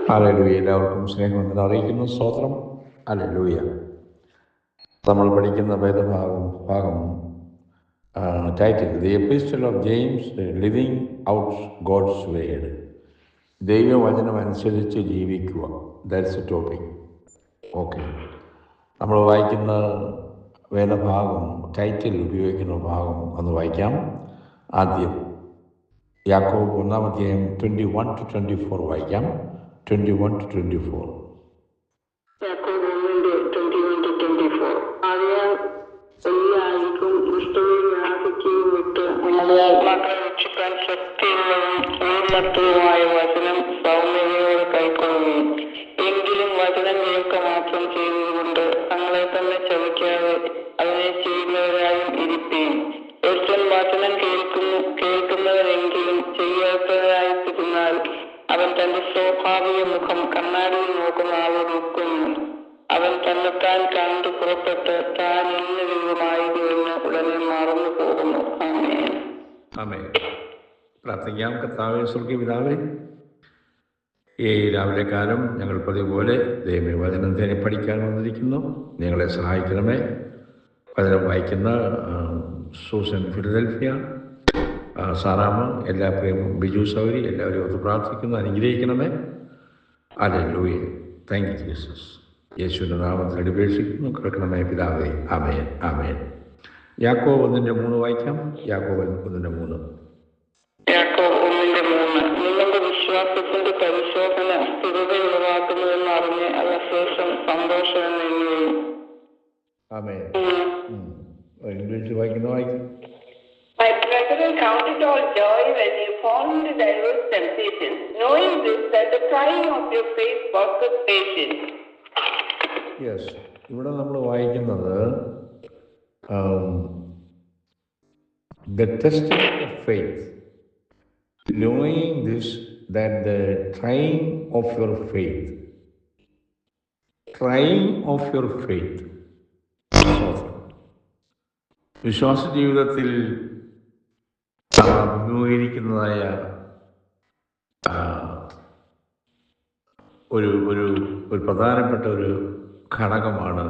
Hallelujah. എല്ലാവർക്കും സ്നേഹവന്ദനം അറിയിക്കുന്നു. സ്തോത്രം. ഹല്ലേലൂയ. നമ്മൾ പഠിക്കുന്ന ഭാഗം title the epistle of James, living out God's word. ദൈവവചനം അനുസരിച്ച് ജീവിക്കുക. That's A topic. ഓക്കെ, നമ്മൾ വായിക്കുന്ന വേദഭാഗം, ടൈറ്റിൽ ഉപയോഗിക്കുന്ന ഭാഗം ഒന്ന് വായിക്കാം. ആദ്യം യാക്കോബ് 1-ാം 21-24 വായിക്കാം. 21-24. യാക്കോബ് 1:21-24. ആകയാൽ എല്ലാവർക്കും ദുഷ്ടതയും യാതൊക്കെയും വിട്ട് നിങ്ങളുടെ ആത്മാക്കളെ രക്ഷിക്കാൻ ശക്തിയുള്ളതും പൂർണ്ണത്വവുമായ വചനം സൗമ്യതയോടെ കൈക്കൊള്ളുകയും എങ്കിലും വചനം കേൾക്ക മാത്രം ചെയ്തതുകൊണ്ട് തങ്ങളെ തന്നെ ചതിക്കാതെ അതിനെ ചെയ്യുന്നവരായും ഇരിക്കുകയും ഒരുത്തൻ വചനം കേൾക്കുന്നവരെങ്കിലും ചെയ്യാത്തവരായിട്ടിരുന്നാൽ അവൻ തന്റെ സ്വാഭാവിക മുഖം കണ്ണാടിയിൽ നോക്കുന്ന ആളെ നോക്കുന്നു. അവൻ തന്നെത്താൻ കണ്ടു പുറപ്പെട്ട് താൻ ഇന്ന വിധമായിരുന്നു ഉടനെ മറന്നു പോകുന്നു. ആമേൻ. ആമേൻ. പ്രാർത്ഥിക്കാം. കർത്താവേ, സ്വർഗീയ പിതാവേ, ഈ രാവിലെ കാലം ഞങ്ങൾ പതിവുപോലെ ദൈവമേ വചനം തന്നെ പഠിക്കാൻ വന്നിരിക്കുന്നു. ഞങ്ങളെ സഹായിക്കണമേ. വചനം വായിക്കുന്ന സൂസൻ ഫിലദൽഫിയ, സാറാമ്മ, എല്ലാ പ്രിയമും ബിജു സൗരി, എല്ലാവരും ഒത്ത് പ്രാർത്ഥിക്കുന്നു. അനുഗ്രഹിക്കണമേ. ഹല്ലേലൂയ. Thank you Jesus. യേശുവിൻ്റെ നാമത്തിൽ അടിപേക്ഷിക്കുന്നു. കേൾക്കണമേ പിതാവേ. ആമേൻ. ആമേൻ. യാക്കോബ് 1:3 വായിക്കാം. യാക്കോബ് 1:3. യാക്കോബ് 1:3. നിങ്ങളുടെ വിശ്വാസത്തിന്റെ പരിശോധന സ്ഥിരത ഉളവാക്കുന്നുവെന്ന് അറിഞ്ഞ് അതിനുശേഷം സന്തോഷം എന്നുകയും. ആമേൻ. ഇംഗ്ലീഷിൽ വായിക്കാം. My brethren, count it all joy when you fall into diverse temptations, knowing this, that the trying of your faith worketh patience. Yes, ഇവിടെ നമ്മൾ വായിക്കുന്നത് the testing of faith, knowing this, that the trying of your faith, വിശ്വാസ ജീവിതത്തിൽ അഭിമുഖീകരിക്കുന്നതായ ഒരു പ്രധാനപ്പെട്ട ഒരു ഘടകമാണ്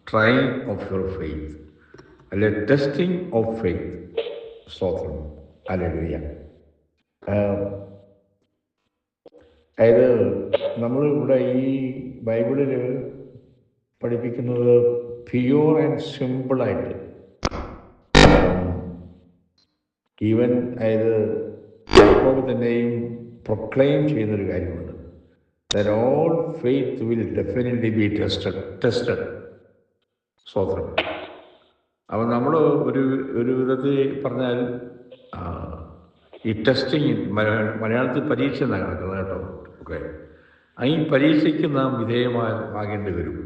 trying of your faith, അല്ലെ ടെസ്റ്റിംഗ് ഓഫ് ഫെയ്ത്ത്. സ്തോത്രം. ഹല്ലേലൂയ. അതായത് നമ്മളിവിടെ ഈ ബൈബിളിൽ പഠിപ്പിക്കുന്നത് പ്യൂർ ആൻഡ് സിമ്പിളായിട്ട്, ഈവൻ അതായത് യാക്കോബ് തന്നെയും പ്രൊക്ലെയിം ചെയ്യുന്നൊരു കാര്യമുണ്ട്. That all faith will definitely be tested. സ്തോത്രം. അപ്പം നമ്മൾ ഒരു വിധത്തിൽ പറഞ്ഞാൽ ഈ ടെസ്റ്റിങ് മലയാളത്തിൽ പരീക്ഷ എന്നാണ് നടക്കുന്നത് കേട്ടോ. ഓക്കെ, ഈ പരീക്ഷയ്ക്ക് നാം വിധേയമാകേണ്ടി വരും.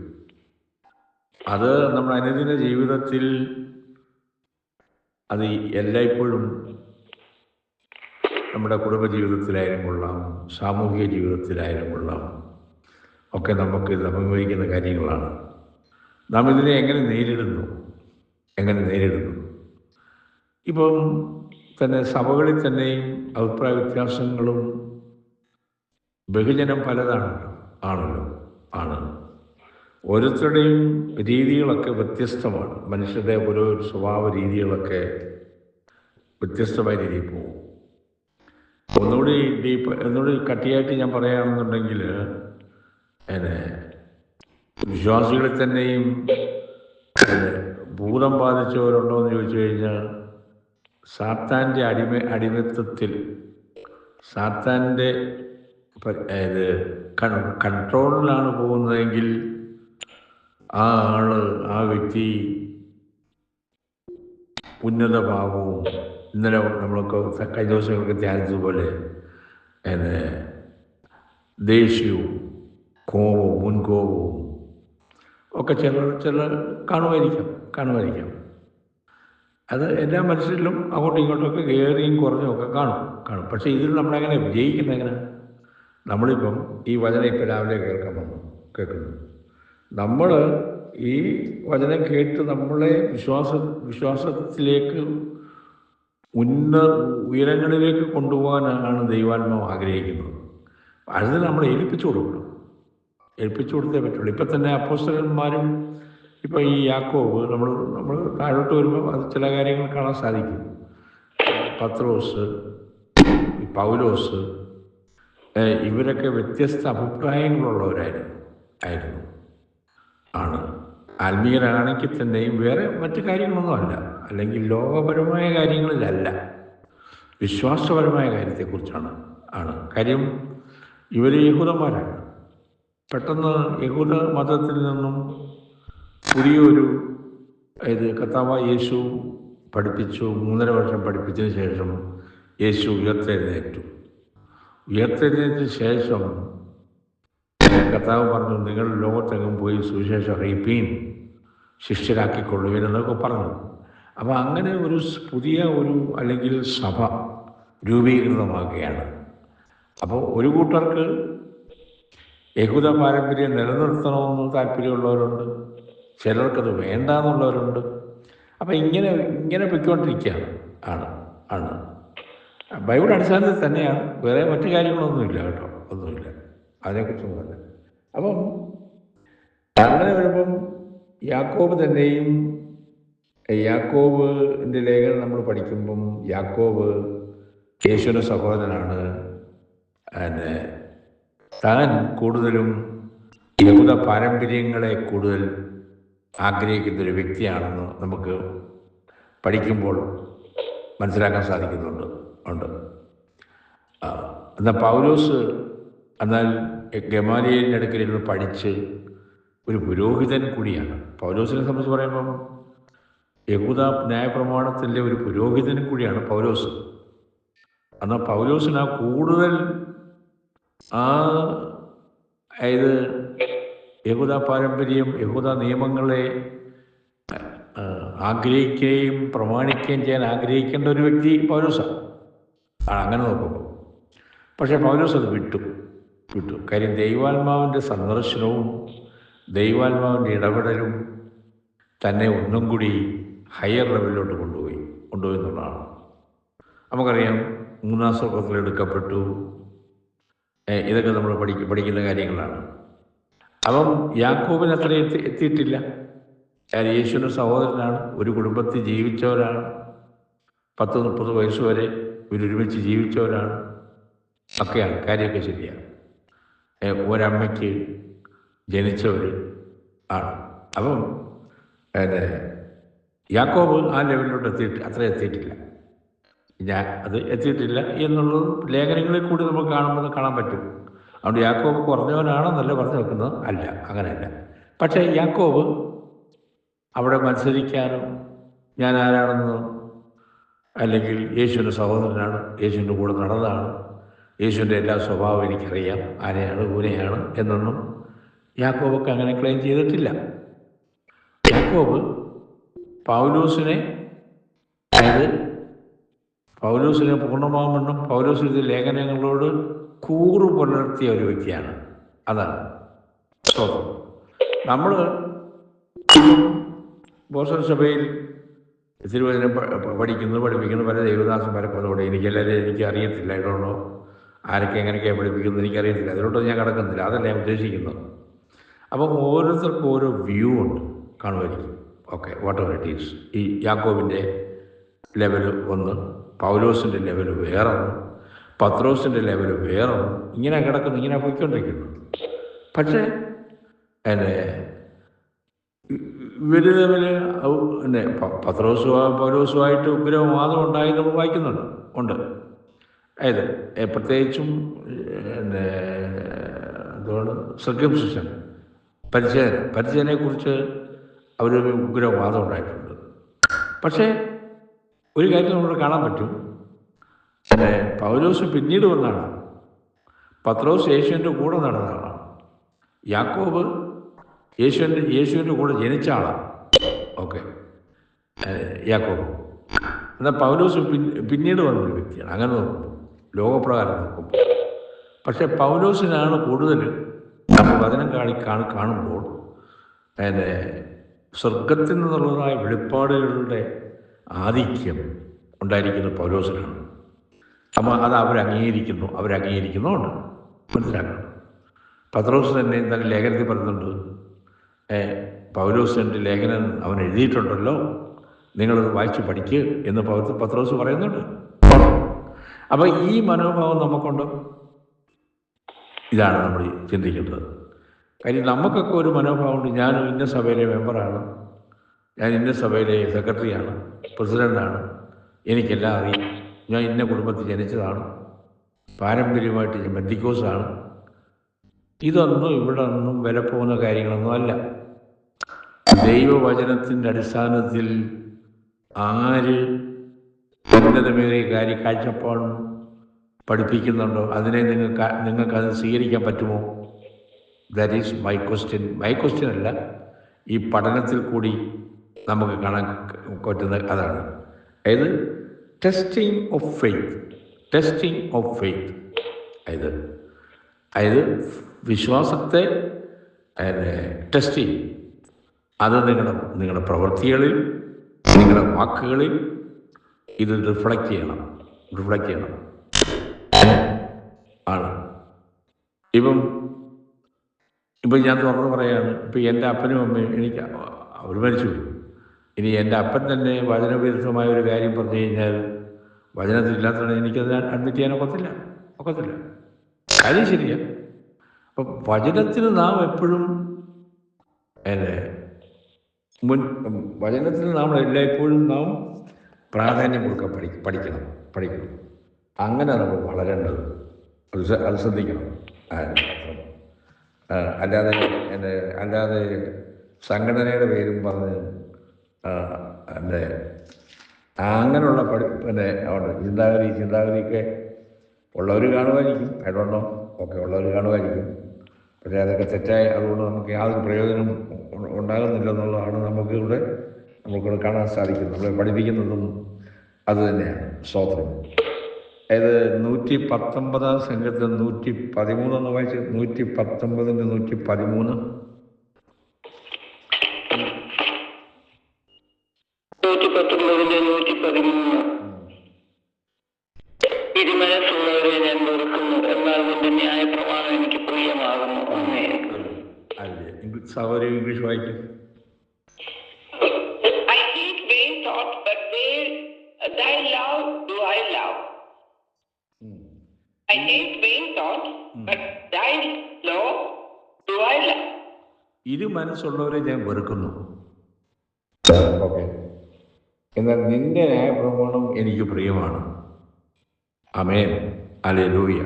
അത് നമ്മുടെ അനുദിന ജീവിതത്തിൽ അത് എല്ലായ്പ്പോഴും നമ്മുടെ കുടുംബജീവിതത്തിലായാലും കൊള്ളാം, സാമൂഹിക ജീവിതത്തിലായാലും കൊള്ളാം, ഒക്കെ നമുക്ക് ഇത് അഭിമുഖീകരിക്കുന്ന കാര്യങ്ങളാണ്. നാം ഇതിനെ എങ്ങനെ നേരിടുന്നു? ഇപ്പം തന്നെ സഭകളിൽ തന്നെയും അഭിപ്രായ വ്യത്യാസങ്ങളും ബഹുജനം പലതാണല്ലോ. ഓരോരുത്തരുടെയും രീതികളൊക്കെ വ്യത്യസ്തമാണ്. മനുഷ്യരുടെ ഓരോ സ്വഭാവ രീതികളൊക്കെ വ്യത്യസ്തമായ രീതിയിൽ പോകും. ഒന്നുകൂടി കട്ടിയായിട്ട് ഞാൻ പറയുകയാണെന്നുണ്ടെങ്കിൽ, വിശ്വാസികളിൽ തന്നെയും ഭൂതം ബാധിച്ചവരുണ്ടോ എന്ന് ചോദിച്ചു കഴിഞ്ഞാൽ, സാത്താൻ്റെ അടിമത്തത്തിൽ സാത്താൻ്റെ കൺട്രോളിലാണ് പോകുന്നതെങ്കിൽ ആ വ്യക്തി ഉന്നത ഭാവവും, ഇന്നലെ നമ്മളൊക്കെ കഴിഞ്ഞ ദിവസങ്ങൾക്ക് ധ്യാനിച്ചതുപോലെ ദേഷ്യവും കോപവും മുൻകോപവും ഒക്കെ ചില കാണുമായിരിക്കാം. അത് എല്ലാ മനുഷ്യരിലും അങ്ങോട്ടും ഇങ്ങോട്ടുമൊക്കെ കയറിയും കുറഞ്ഞും ഒക്കെ കാണും. പക്ഷേ ഇതിൽ നമ്മളെങ്ങനെ വിജയിക്കുന്നത്? എങ്ങനെ? നമ്മളിപ്പം ഈ വചനം ഇപ്പം രാവിലെ കേൾക്കുന്നു. നമ്മൾ ഈ വചനം കേട്ട് നമ്മളെ വിശ്വാസത്തിലേക്ക് ഉയരങ്ങളിലേക്ക് കൊണ്ടുപോകാനാണ് ദൈവാത്മാവ് ആഗ്രഹിക്കുന്നത്. അത് നമ്മൾ ഏൽപ്പിച്ചു കൊടുക്കണം. ഏൽപ്പിച്ചു കൊടുത്തേ പറ്റുള്ളൂ. ഇപ്പം തന്നെ അപ്പോസ്തലന്മാരും ഇപ്പം ഈ യാക്കോബ് നമ്മൾ താഴോട്ട് വരുമ്പോൾ അത് ചില കാര്യങ്ങൾ കാണാൻ സാധിക്കും. പത്രോസ്, പൗലോസ്, ഇവരൊക്കെ വ്യത്യസ്ത അഭിപ്രായങ്ങളുള്ളവരായിരുന്നു ആണ്. ആത്മീയരാണെങ്കിൽ തന്നെയും വേറെ മറ്റു കാര്യങ്ങളൊന്നുമല്ല, അല്ലെങ്കിൽ ലോകപരമായ കാര്യങ്ങളിലല്ല, വിശ്വാസപരമായ കാര്യത്തെക്കുറിച്ചാണ് കാര്യം. ഇവർ യഹൂദന്മാരാണ്. പെട്ടെന്ന് യഹൂദ മതത്തിൽ നിന്നും പുതിയൊരു കർത്താവായ യേശു പഠിപ്പിച്ചു. 3.5 വർഷം പഠിപ്പിച്ചതിന് ശേഷം യേശു ഉയർത്തെഴുന്നേറ്റത്തിന് ശേഷം കർത്താവ് പറഞ്ഞു, നിങ്ങൾ ലോകത്തെങ്ങും പോയി സുവിശേഷം അറിയിപ്പീൻ, ശിഷ്യരാക്കിക്കൊള്ളുവീൻ എന്നൊക്കെ പറഞ്ഞു. അപ്പോൾ അങ്ങനെ ഒരു പുതിയ അല്ലെങ്കിൽ സഭ രൂപീകൃതമാക്കുകയാണ്. അപ്പോൾ ഒരു കൂട്ടർക്ക് യഹൂദ പാരമ്പര്യം നിലനിർത്തണമെന്ന് താല്പര്യമുള്ളവരുണ്ട്, ചിലർക്കത് വേണ്ട എന്നുള്ളവരുണ്ട്. അപ്പം ഇങ്ങനെ പൊയ്ക്കൊണ്ടിരിക്കുകയാണ്. ആണ് ബൈബിൾ അടിസ്ഥാനത്തിൽ തന്നെയാണ്, വേറെ മറ്റു കാര്യങ്ങളൊന്നുമില്ല കേട്ടോ, ഒന്നുമില്ല, അതിനെക്കുറിച്ചൊന്നുമല്ല. അപ്പം അങ്ങനെ വരുമ്പം യാക്കോബിൻ്റെ ലേഖനം നമ്മൾ പഠിക്കുമ്പം യാക്കോബ് യേശുവിൻ്റെ സഹോദരനാണ്. താൻ കൂടുതലും യഹൂദ പാരമ്പര്യങ്ങളെ കൂടുതൽ ആഗ്രഹിക്കുന്നൊരു വ്യക്തിയാണെന്ന് നമുക്ക് പഠിക്കുമ്പോൾ മനസ്സിലാക്കാൻ സാധിക്കുന്നുണ്ട്. എന്നാൽ പൗലോസ് ഗമാലിയേലിൻ്റെ അടുക്കലിരുന്ന് പഠിച്ച് ഒരു പുരോഹിതൻ കൂടിയാണ്. പൗലോസിനെ സംബന്ധിച്ച് പറയുമ്പം യഹൂദ ന്യായപ്രമാണത്തിൻ്റെ ഒരു പുരോഹിതനും കൂടിയാണ് പൗലോസ്. എന്നാൽ പൗലോസിന് കൂടുതൽ യഹൂദ പാരമ്പര്യം, യഹൂദ നിയമങ്ങളെ ആഗ്രഹിക്കുകയും പ്രമാണിക്കുകയും ചെയ്യാൻ ആഗ്രഹിക്കേണ്ട ഒരു വ്യക്തി പൗലോസാണ്. അങ്ങനെ നോക്കുമ്പോൾ പക്ഷേ പൗലോസ് അത് വിട്ടു. കാര്യം ദൈവാത്മാവിൻ്റെ സന്ദർശനവും ദൈവാത്മാവിൻ്റെ ഇടപെടലും തന്നെ ഒന്നും കൂടി ഹയർ ലെവലിലോട്ട് കൊണ്ടുപോയി എന്നുള്ളതാണ്. നമുക്കറിയാം, 3-ാം സ്വർഗ്ഗത്തിൽ എടുക്കപ്പെട്ടു. ഇതൊക്കെ നമ്മൾ പഠിക്കുന്ന കാര്യങ്ങളാണ്. അപ്പം യാക്കോബിന് അത്ര എത്തിയിട്ടില്ല. യേശുവിൻ്റെ സഹോദരനാണ്, ഒരു കുടുംബത്തിൽ ജീവിച്ചവരാണ്, 10-30 വയസ്സ് വരെ ഇവരൊരുമിച്ച് ജീവിച്ചവരാണ്, ഒക്കെയാണ്. കാര്യമൊക്കെ ശരിയാണ്. ഒരമ്മയ്ക്ക് ജനിച്ചവർ ആണ്. അപ്പം യാക്കോബ് ആ ലെവലിലോട്ട് എത്തിയിട്ടില്ല. അത് എത്തിയിട്ടില്ല എന്നുള്ളത് ലേഖനങ്ങളിൽ കൂടി നമുക്ക് കാണാൻ പറ്റും. അതുകൊണ്ട് യാക്കോബ് കുറഞ്ഞവനാണെന്നല്ല പറഞ്ഞു വെക്കുന്നത്, അല്ല, അങ്ങനെയല്ല. പക്ഷേ യാക്കോബ് അവിടെ മത്സരിക്കാനും ഞാൻ ആരാണെന്നോ, അല്ലെങ്കിൽ യേശുവിൻ്റെ സഹോദരനാണ്, യേശുവിൻ്റെ കൂടെ നടന്നതാണ്, യേശുവിൻ്റെ എല്ലാ സ്വഭാവം എനിക്കറിയാം, ആരെയാണ് ഊനെയാണ് എന്നൊന്നും യാക്കോബൊക്കെ അങ്ങനെ ക്ലെയിം ചെയ്തിട്ടില്ല. യാക്കോബ് പൗലോസിനെ പൂർണ്ണമാകുമെന്നും പൗലോസിന്റെ ലേഖനങ്ങളോട് കൂറു പുലർത്തിയ ഒരു വ്യക്തിയാണ്. അതാണ് സ്തോത്രം. നമ്മൾ ബോസൺ സഭയിൽ തിരുവചനം പഠിപ്പിക്കുന്നു പല ദേവദാസന്മാരൊക്കെ വന്നുകൊണ്ട് എനിക്ക് അറിയത്തില്ല, ഇടണോ ആരൊക്കെ എങ്ങനെയൊക്കെയാണ് പഠിപ്പിക്കുന്നത് എനിക്കറിയത്തില്ല, അതിലോട്ട് ഞാൻ കിടക്കുന്നില്ല, അതല്ല ഞാൻ ഉദ്ദേശിക്കുന്നത്. അപ്പം ഓരോരുത്തർക്കും ഓരോ വ്യൂ ഉണ്ട്, കാണുമായിരിക്കും. Okay, what ever it is. ഈ യാക്കോബിൻ്റെ ലെവല് ഒന്ന്, പൗലോസിൻ്റെ ലെവല് വേറൊന്ന്, പത്രോസിൻ്റെ ലെവല് വേറൊന്ന്, ഇങ്ങനെ കിടക്കുന്നു, ഇങ്ങനെ പോയിക്കൊണ്ടിരിക്കുന്നു. പക്ഷേ ഇവർ തമ്മിൽ പൗലോസുമായിട്ട് ഉഗ്രവാദം ഉണ്ടായി നമ്മൾ വായിക്കുന്നുണ്ട്. അതായത് പ്രത്യേകിച്ചും എന്തുകൊണ്ട് സർക്കംസിഷൻ, പരിചയനെക്കുറിച്ച് അവരൊരു ഉഗ്രവാദം ഉണ്ടായിട്ടുണ്ട്. പക്ഷേ ഒരു കാര്യം നമ്മൾ കാണാൻ പറ്റും, പൗലോസ് പിന്നീട് വന്നാണ്, പത്രോസ് യേശുവിൻ്റെ കൂടെ നടന്നതാണ്, യാക്കോബ് യേശുവിൻ്റെ കൂടെ ജനിച്ച ആളാണ്. ഓക്കെ, യാക്കോബ്. എന്നാൽ പൗലോസ് പിന്നീട് വന്നൊരു വ്യക്തിയാണ്. അങ്ങനെ നോക്കുമ്പോൾ, ലോകപ്രകാരം നോക്കുമ്പോൾ. പക്ഷെ പൗലോസിനാണ് കൂടുതൽ നമ്മൾ വചനം കാണുമ്പോൾ സ്വർഗത്തിൽ നിന്നുള്ളതായ വെളിപ്പാടുകളുടെ ആധിക്യം ഉണ്ടായിരിക്കുന്ന പൗലോസിനാണ്. അപ്പോൾ അത് അവരംഗീകരിക്കുന്നുണ്ട്. മനസ്സിലാക്കണം. പത്രോസ് തന്നെ തന്നെ ലേഖനത്തിൽ പറയുന്നുണ്ട്, പൗലോസിൻ്റെ ലേഖനം അവൻ എഴുതിയിട്ടുണ്ടല്ലോ, നിങ്ങളത് വായിച്ച് പഠിക്കുക എന്ന് പത്രോസ് പറയുന്നുണ്ട്. അപ്പം ഈ മനോഭാവം നമുക്കുണ്ട്. ഇതാണ് നമ്മൾ ചിന്തിക്കേണ്ടത്. കാര്യം നമുക്കൊക്കെ ഒരു മനോഭാവമുണ്ട്. ഞാൻ ഇന്ന സഭയിലെ മെമ്പറാണ്, ഞാൻ ഇന്ന സഭയിലെ സെക്രട്ടറിയാണ്, പ്രസിഡൻ്റാണ്, എനിക്കെല്ലാം അറിയാം, ഞാൻ ഇന്ന കുടുംബത്തിൽ ജനിച്ചതാണ്, പാരമ്പര്യമായിട്ട് ഞാൻ ബന്ധിക്കോസാണ്. ഇതൊന്നും ഇവിടെ ഒന്നും വില പോകുന്ന കാര്യങ്ങളൊന്നും അല്ല. ദൈവവചനത്തിൻ്റെ അടിസ്ഥാനത്തിൽ ആര് ഉന്നതമേറിയ കാഴ്ചപ്പാട് പഠിപ്പിക്കുന്നുണ്ടോ അതിനെ നിങ്ങൾക്കത് സ്വീകരിക്കാൻ പറ്റുമോ? That is my question. My question അല്ല, ഈ പഠനത്തിൽ കൂടി നമുക്ക് കാണാൻ പറ്റുന്ന അതാണ്. അതായത് testing of faith. Testing of faith അതായത് വിശ്വാസത്തെ ടെസ്റ്റ് ചെയ്യും. അത് നിങ്ങളുടെ പ്രവൃത്തികളിൽ, നിങ്ങളുടെ വാക്കുകളിൽ ഇത് റിഫ്ലക്റ്റ് ചെയ്യണം ആണ്. ഇപ്പം ഞാൻ തുറന്ന് പറയാണ്, ഇപ്പം എൻ്റെ അപ്പനും അമ്മയും എനിക്ക് അവർ മരിച്ചുപോയി. ഇനി എൻ്റെ അപ്പൻ തന്നെ വചനവിരുദ്ധമായ ഒരു കാര്യം പറഞ്ഞു കഴിഞ്ഞാൽ വചനത്തിലില്ലാത്തതാണ്, എനിക്കത് അഡ്മിറ്റ് ചെയ്യാൻ ഒക്കത്തില്ല. കാര്യം ശരിയാണ്. അപ്പം വചനത്തിന് നാം എപ്പോഴും വചനത്തിന് നാം എല്ലായ്പ്പോഴും നാം പ്രാധാന്യം കൊടുക്കാൻ പഠിക്കണം. അങ്ങനെ നമ്മൾ വളരേണ്ടത്. അത് ശ്രദ്ധിക്കണം. അല്ലാതെ സംഘടനയുടെ പേരും പറഞ്ഞ് അങ്ങനെയുള്ള ചിന്താഗതിയൊക്കെ ഉള്ളവർ കാണുമായിരിക്കും. അതുകൊണ്ടോ ഒക്കെ ഉള്ളവർ കാണുമായിരിക്കും. പക്ഷേ അതൊക്കെ തെറ്റായി, അതുകൊണ്ട് നമുക്ക് യാതൊരു പ്രയോജനം ഉണ്ടാകുന്നില്ലെന്നുള്ളതാണ് നമുക്കിവിടെ കാണാൻ സാധിക്കുന്നത്. നമ്മളെ പഠിപ്പിക്കുന്നതും അത് തന്നെയാണ്. സ്തോത്രം. അതായത് 119 സംഘത്തിൽ 113 എന്ന് വായിച്ച്, 119-113. 119-113 ഇരുമനസ്സുള്ളവരെ ഞാൻ വെറുക്കുന്നു, എന്നാൽ നിന്റെ ന്യായപ്രമാണം എനിക്ക് പ്രിയമാകുന്നു. സഹോദരി ഇംഗ്ലീഷ് വായിക്കും. I hate vain thought, but thy love do I love. I hate vain thought, but thy law do I love. ഇരു മനസ്സുള്ളവരെ ഞാൻ വെറുക്കുന്നു, ഓക്കെ, എന്നാൽ നിന്റെ ന്യായപ്രമാണം എനിക്ക് പ്രിയമാണ്. ആമേൻ, ഹല്ലേലൂയ.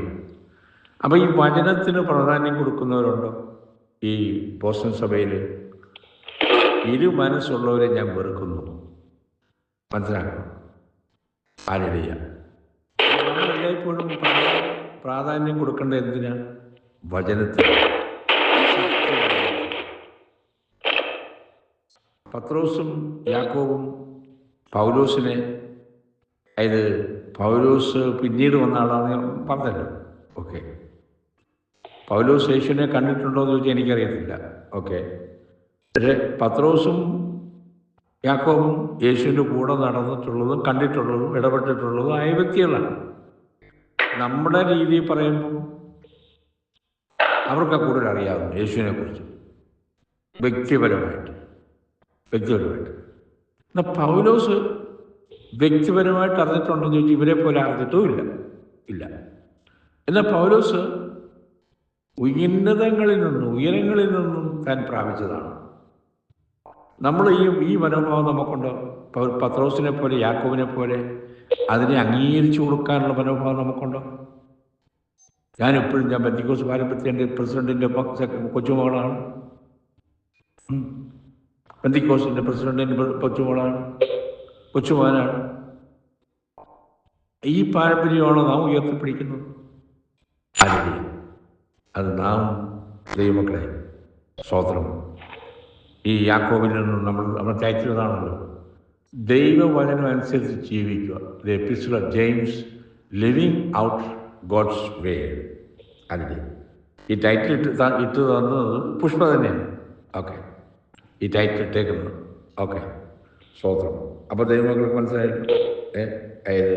അപ്പം ഈ വചനത്തിന് പ്രാധാന്യം കൊടുക്കുന്നവരുണ്ടോ ഈ ബോസ്റ്റൺ സഭയിൽ? ഇരു മനസ്സുള്ളവരെ ഞാൻ വെറുക്കുന്നു. മനസ്സിലാക്കണം. ഹല്ലേലൂയ. നമ്മളെല്ലായ്പ്പോഴും പ്രാധാന്യം കൊടുക്കേണ്ടത് എന്തിനാണ്? വചനത്തിന്. പത്രോസും യാക്കോബും പൗലോസിനെ, അതായത് പൗലോസ് പിന്നീട് വന്ന ആളാണെന്ന് പറഞ്ഞല്ലോ. ഓക്കെ, പൗലോസ് യേശുവിനെ കണ്ടിട്ടുണ്ടോ എന്ന് ചോദിച്ചാൽ എനിക്കറിയത്തില്ല. ഓക്കെ, പക്ഷേ പത്രോസും യാക്കോബും യേശുവിൻ്റെ കൂടെ നടന്നിട്ടുള്ളതും കണ്ടിട്ടുള്ളതും ഇടപെട്ടിട്ടുള്ളതും ആയ വ്യക്തികളാണ്. നമ്മുടെ രീതിയിൽ പറയുമ്പോൾ അവർക്ക് കൂടുതൽ അറിയാവുന്നു യേശുവിനെ കുറിച്ച് വ്യക്തിപരമായിട്ട്. എന്നാൽ പൗലോസ് വ്യക്തിപരമായിട്ട് അറിഞ്ഞിട്ടുണ്ടെന്ന് ചോദിച്ചാൽ ഇവരെ പോലെ അറിഞ്ഞിട്ടും ഇല്ല. എന്നാൽ പൗലോസ് ഉയരങ്ങളിൽ നിന്നും താൻ പ്രാപിച്ചതാണ്. നമ്മൾ ഈ മനോഭാവം നമുക്കുണ്ടോ? പത്രോസിനെ പോലെ, യാക്കോബിനെ പോലെ അതിനെ അംഗീകരിച്ചു കൊടുക്കാനുള്ള മനോഭാവം നമുക്കുണ്ടോ? ഞാൻ പെന്തിക്കോസ് പാരമ്പര്യത്തിൻ്റെ പ്രസിഡന്റിൻ്റെ കൊച്ചുമകളാണ്. പെന്തിക്കോസിൻ്റെ പ്രസിഡന്റിൻ്റെ കൊച്ചുമകനാണ്. ഈ പാരമ്പര്യമാണോ നാം ഉയർത്തിപ്പിടിക്കുന്നത്? അത് നാം ദൈവമക്കളെ, സ്തോത്രം, ഈ യാക്കോബിൽ നിന്നും നമ്മൾ തയ്ച്ചതാണല്ലോ, ദൈവവചനം അനുസരിച്ച് ജീവിക്കുക. The epistle of James, living out God's way. അതിൻ്റെ ഈ ടൈറ്റിൽ ഇട്ട് തന്നത് പുഷ്പ തന്നെയാണ്. ഓക്കെ, ഈ ടൈറ്റിൽ ഇട്ടേക്കുന്നത്. ഓക്കെ, സ്തോത്രം. അപ്പോൾ ദൈവമക്കൾക്ക് മനസ്സിലായല്ലോ. അതായത്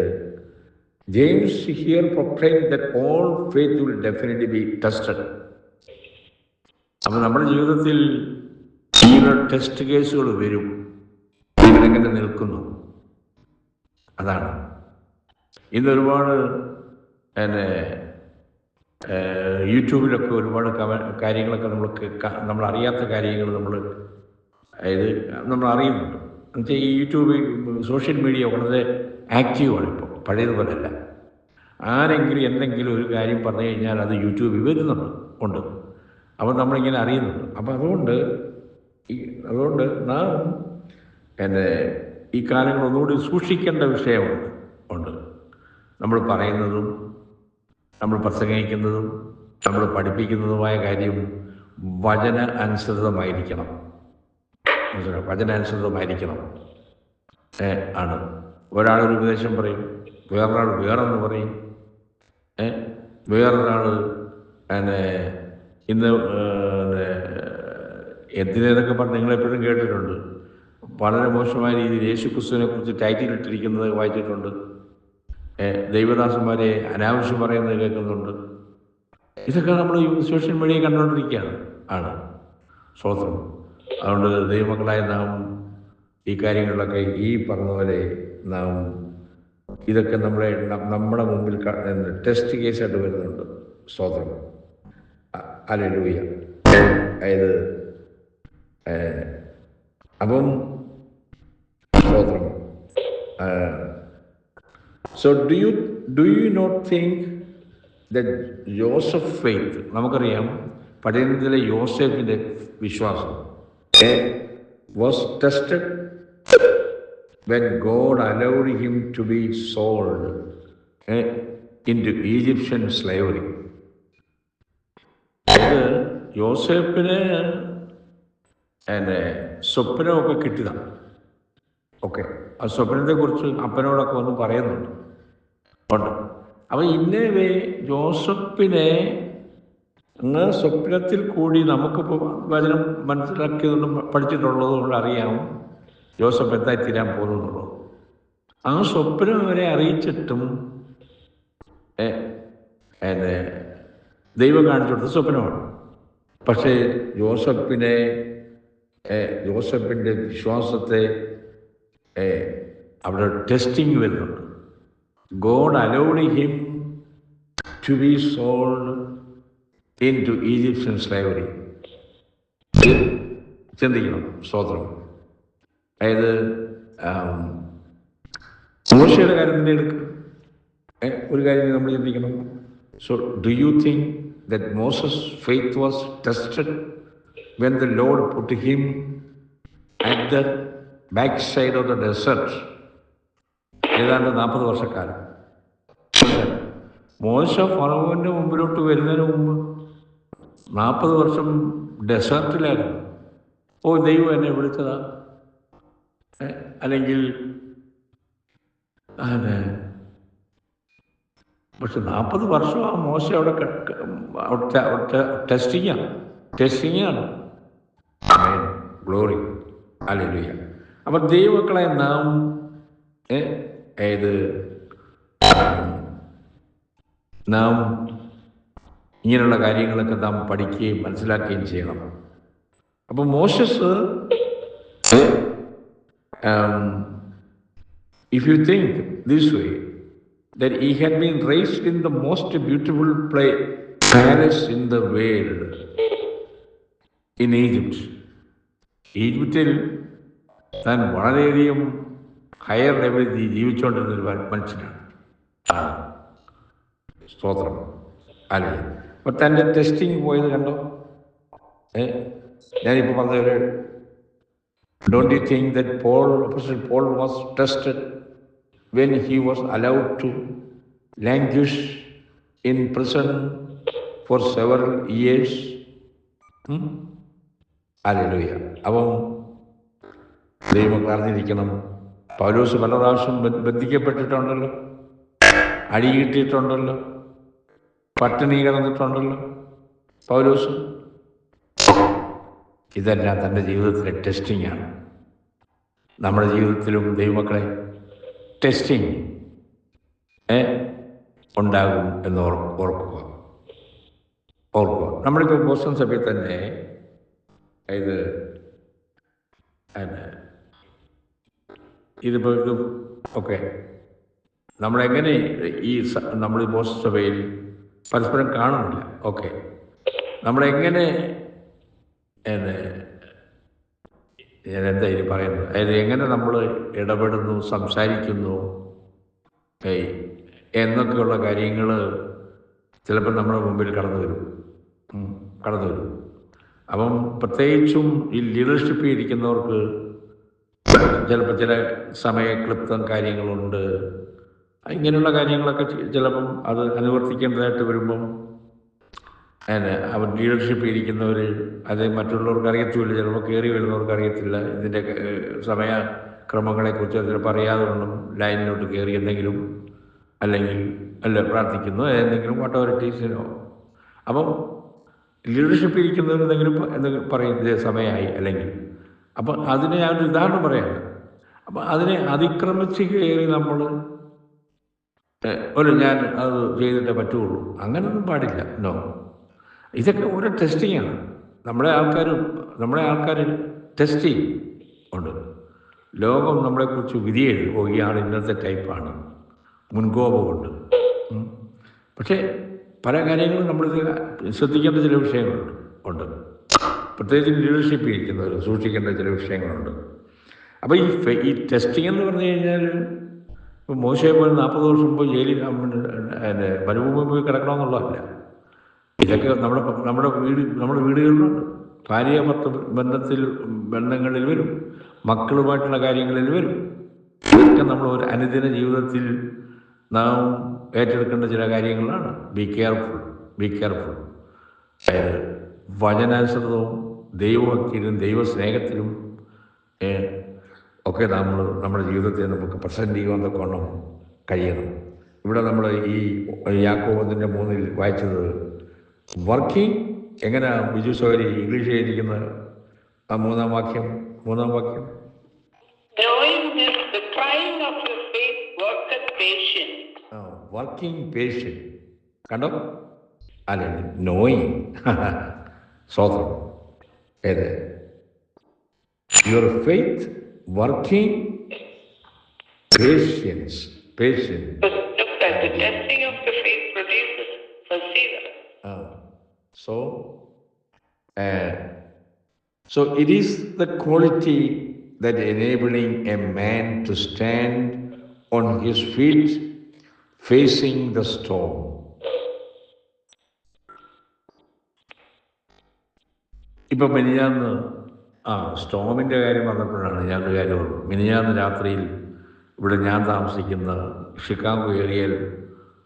James here proclaimed that all faith will definitely be tested. അപ്പം നമ്മുടെ ജീവിതത്തിൽ ഈ ടെസ്റ്റ് കേസുകൾ വരും. നിങ്ങളെങ്ങനെ നിൽക്കുന്നു? അതാണ് ഇന്ന് ഒരുപാട് യൂട്യൂബിലൊക്കെ ഒരുപാട് കാര്യങ്ങളൊക്കെ നമ്മൾ അറിയാത്ത കാര്യങ്ങൾ നമ്മൾ അറിയുന്നുണ്ട്. എന്നുവെച്ചാൽ ഈ യൂട്യൂബ് സോഷ്യൽ മീഡിയ വളരെ ആക്റ്റീവാണ് ഇപ്പോൾ, പഴയതുപോലെയല്ല. ആരെങ്കിലും എന്തെങ്കിലും ഒരു കാര്യം പറഞ്ഞു കഴിഞ്ഞാൽ അത് യൂട്യൂബിൽ ഉണ്ട്. അപ്പോൾ നമ്മളിങ്ങനെ അറിയുന്നുണ്ട്. അപ്പം അതുകൊണ്ട് നാം ഈ കാര്യങ്ങൾ ഒന്നുകൂടി സൂക്ഷിക്കേണ്ട വിഷയമുണ്ട്. നമ്മൾ പറയുന്നതും നമ്മൾ പ്രസംഗിക്കുന്നതും നമ്മൾ പഠിപ്പിക്കുന്നതുമായ കാര്യം വചന അനുസൃതമായിരിക്കണം. ആണ്. ഒരാളൊരു ഉപദേശം പറയും, വേറൊരാൾ വേറൊന്ന് പറയും. വേറൊരാൾ ഇന്ന് എന്തിനേതൊക്കെ പറഞ്ഞ് നിങ്ങളെപ്പോഴും കേട്ടിട്ടുണ്ട്. വളരെ മോശമായ രീതിയിൽ യേശുക്രിസ്തുവിനെ കുറിച്ച് ടൈറ്റിൽ ഇട്ടിരിക്കുന്നത് വായിച്ചിട്ടുണ്ട്. ദൈവദാസന്മാരെ അനാവശ്യം പറയുന്നത് കേൾക്കുന്നുണ്ട്. ഇതൊക്കെ നമ്മൾ സോഷ്യൽ മീഡിയ കണ്ടുകൊണ്ടിരിക്കുകയാണ്. സ്തോത്രം. അതുകൊണ്ട് ദൈവമക്കളായ നാം ഈ കാര്യങ്ങളിലൊക്കെ ഈ പറഞ്ഞ പോലെ നാം ഇതൊക്കെ നമ്മുടെ മുമ്പിൽ ടെസ്റ്റ് കേസായിട്ട് വരുന്നുണ്ട്. സ്തോത്രം. ഹല്ലേലൂയ. അതായത് അപ്പം സ്തോത്രം. So do you not think that Joseph faith, നമുക്കറിയാം പഠനത്തിലെ യോസേഫിൻ്റെ വിശ്വാസം was tested when God allowed him to be sold into Egyptian slavery. അത് യോസേഫിന് സ്വപ്നമൊക്കെ കിട്ടിയതാണ്. ഓക്കെ, ആ സ്വപ്നത്തെക്കുറിച്ച് അപ്പനോടൊക്കെ ഒന്ന് പറയുന്നുണ്ട്. അപ്പം ഇന്നേ ജോസഫിനെ സ്വപ്നത്തിൽ കൂടി നമുക്കിപ്പോൾ വചനം മനസ്സിലാക്കിയതുകൊണ്ടും പഠിച്ചിട്ടുള്ളത് കൊണ്ട് അറിയാം ജോസഫ് എന്തായി തീരാൻ പോകുന്നുള്ളത്. ആ സ്വപ്നം അവരെ അറിയിച്ചിട്ടും ദൈവം കാണിച്ചു കൊടുത്ത സ്വപ്നമാണ്. പക്ഷേ ജോസഫിൻ്റെ വിശ്വാസത്തെ അവിടെ ടെസ്റ്റിംഗ് വരുന്നുണ്ട്. God allowed him to be sold into Egyptian slavery. ചിന്തിക്കണം. സ്തോത്രം. അതായത് മോശയുടെ കാര്യത്തിൻ്റെ ഒരു കാര്യം നമ്മൾ ചിന്തിക്കണം. So do you think that Moses' faith was tested when the Lord put him at the backside of the desert? ഏതാണ്ട് 40 വർഷക്കാലം മോശ ഫറവോൻ്റെ മുമ്പിലോട്ട് വരുന്നതിന് മുമ്പ് 40 വർഷം ഡെസേർട്ടിലായിരുന്നു. ദൈവം എന്നെ വിളിച്ചതാ, അല്ലെങ്കിൽ പക്ഷെ 40 വർഷം ആ മോശ അവിടെ ടെസ്റ്റിങ്ങാണ്. ഗ്ലോറി. ഹല്ലേലൂയ. അപ്പം ദൈവമക്കളെ നാം ഇങ്ങനെയുള്ള കാര്യങ്ങളൊക്കെ നാം പഠിക്കുകയും മനസ്സിലാക്കുകയും ചെയ്യണം. അപ്പം മോശസ്, if you think this way, that he had been raised in the most beautiful palace in the world, in Egypt. ഈജിപ്തിൽ താൻ വളരെയധികം ഹയർ ലെവലിൽ ജീവിച്ചുകൊണ്ടിരുന്നൊരു മനുഷ്യനാണ്. സ്തോത്രം. അല്ലേ? അപ്പം തൻ്റെ ടെസ്റ്റിങ് പോയത് കണ്ടോ? ഞാനിപ്പോൾ പറഞ്ഞവര്, don't you think that Apostle Paul was tested when he was allowed to languish in prison for several years? Hallelujah. അപ്പം ദൈവം അറിഞ്ഞിരിക്കണം. പൗലോസ് പല പ്രാവശ്യം ബന്ധിക്കപ്പെട്ടിട്ടുണ്ടല്ലോ, അടി കിട്ടിയിട്ടുണ്ടല്ലോ, പട്ടിണി കിടന്നിട്ടുണ്ടല്ലോ പൗലോസ്. ഇതെല്ലാം തൻ്റെ ജീവിതത്തിലെ ടെസ്റ്റിങ്ങാണ്. നമ്മുടെ ജീവിതത്തിലും ദൈവമക്കളെ ടെസ്റ്റിങ് ഉണ്ടാകും എന്ന് ഓർക്കുക. നമ്മളിപ്പോൾ ബോസ്റ്റൺ സഭയിൽ തന്നെ ഇത് ഇതിപ്പോൾ ഇത് ഓക്കെ നമ്മളെങ്ങനെ നമ്മൾ ഈ ബോസ്റ്റൺ സഭയിൽ പരസ്പരം കാണുന്നില്ല. ഓക്കെ, നമ്മളെങ്ങനെ ഞാൻ എന്താ ഇനി പറയുന്നത്, അതായത് എങ്ങനെ നമ്മൾ ഇടപെടുന്നു, സംസാരിക്കുന്നു എന്നൊക്കെയുള്ള കാര്യങ്ങൾ ചിലപ്പോൾ നമ്മുടെ മുമ്പിൽ കടന്നു വരും. അപ്പം പ്രത്യേകിച്ചും ഈ ലീഡർഷിപ്പിൽ ഇരിക്കുന്നവർക്ക് ചിലപ്പോൾ ചില സമയക്ലിപ്തം കാര്യങ്ങളുണ്ട്. ഇങ്ങനെയുള്ള കാര്യങ്ങളൊക്കെ ചിലപ്പം അത് അനുവർത്തിക്കേണ്ടതായിട്ട് വരുമ്പം അവർ ലീഡർഷിപ്പിൽ ഇരിക്കുന്നവർ അത് മറ്റുള്ളവർക്ക് അറിയത്തുമില്ല, ചിലപ്പോൾ കയറി വരുന്നവർക്ക് അറിയത്തില്ല ഇതിൻ്റെ സമയക്രമങ്ങളെക്കുറിച്ച് ചിലപ്പോൾ അറിയാതെ കൊണ്ടും ലൈനിലോട്ട് കയറി എന്തെങ്കിലും അല്ലെങ്കിൽ പ്രാർത്ഥിക്കുന്നു എന്തെങ്കിലും വട്ടവരട്ടീസിനോ. അപ്പം ലീഡർഷിപ്പിൽ ഇരിക്കുന്നവർ എന്തെങ്കിലും പറയുന്നത് സമയമായി അല്ലെങ്കിൽ അപ്പം അതിനെ ഞാനൊരു ഉദാഹരണം പറയാം. അപ്പം അതിനെ അതിക്രമിച്ച് കയറി നമ്മൾ ഞാൻ അത് ചെയ്തിട്ടേ പറ്റുള്ളൂ, അങ്ങനൊന്നും പാടില്ല. നോ, ഇതൊക്കെ ഓരോ ടെസ്റ്റിങ്ങാണ്. നമ്മളെ ആൾക്കാർ ടെസ്റ്റ് ചെയ്യും ഉണ്ട്. ലോകം നമ്മളെക്കുറിച്ച് വിധി എഴുതും, ഇയാൾ ഇന്നത്തെ ടൈപ്പാണ്, മുൻകോപമുണ്ട്. പക്ഷേ പല കാര്യങ്ങളും നമ്മളിത് ശ്രദ്ധിക്കേണ്ട ചില വിഷയങ്ങളുണ്ട്. പ്രത്യേകിച്ച് ലീഡർഷിപ്പിൽ ഇരിക്കുന്നവർ സൂക്ഷിക്കേണ്ട ചില വിഷയങ്ങളുണ്ട്. അപ്പോൾ ഈ ടെസ്റ്റിംഗ് എന്ന് പറഞ്ഞു കഴിഞ്ഞാൽ ഇപ്പോൾ മോശയെ പോലെ 40 വർഷം മുമ്പ് ജയിലിൽ മരുഭൂമിയിൽ പോയി കിടക്കണമെന്നുള്ളതല്ല. ഇതൊക്കെ നമ്മുടെ വീടുകളിലുണ്ട്. ഭാര്യ ഭർത്തൃ ബന്ധങ്ങളിൽ വരും, മക്കളുമായിട്ടുള്ള കാര്യങ്ങളിൽ വരും. ഇതൊക്കെ നമ്മൾ ഒരു അനുദിന ജീവിതത്തിൽ നാം ഏറ്റെടുക്കേണ്ട ചില കാര്യങ്ങളാണ്. Be careful. വചനാനുസൃതവും ദൈവഭക്തിയിലും ദൈവസ്നേഹത്തിലും ഒക്കെ നമ്മുടെ ജീവിതത്തെ നമുക്ക് പ്രസൻറ്റ് ചെയ്യുവാനൊക്കെ കൊണ്ടും കഴിയണം. ഇവിടെ നമ്മൾ ഈ യാക്കോബ് 1:3 വായിച്ചത് വർക്കിംഗ് എങ്ങനെ ബിജു സോരി ഇംഗ്ലീഷ് എഴുതിയിരിക്കുന്നത് ആ മൂന്നാം വാക്യം വർക്കിംഗ് പേഷ്യൻ കണ്ടോ? അല്ല, നോയിങ് സ്വതന്ത്രം. ഏത് your faith working patience. So it is the quality that enabling a man to stand on his feet facing the storm. ഇപ്പം മിനിഞ്ഞാന്ന് സ്റ്റോമിൻ്റെ കാര്യം പറഞ്ഞപ്പോഴാണ് ഞാനൊരു കാര്യം പറഞ്ഞു. മിനിഞ്ഞാന്ന് രാത്രിയിൽ ഇവിടെ ഞാൻ താമസിക്കുന്ന ഷിക്കാഗോ ഏരിയയിൽ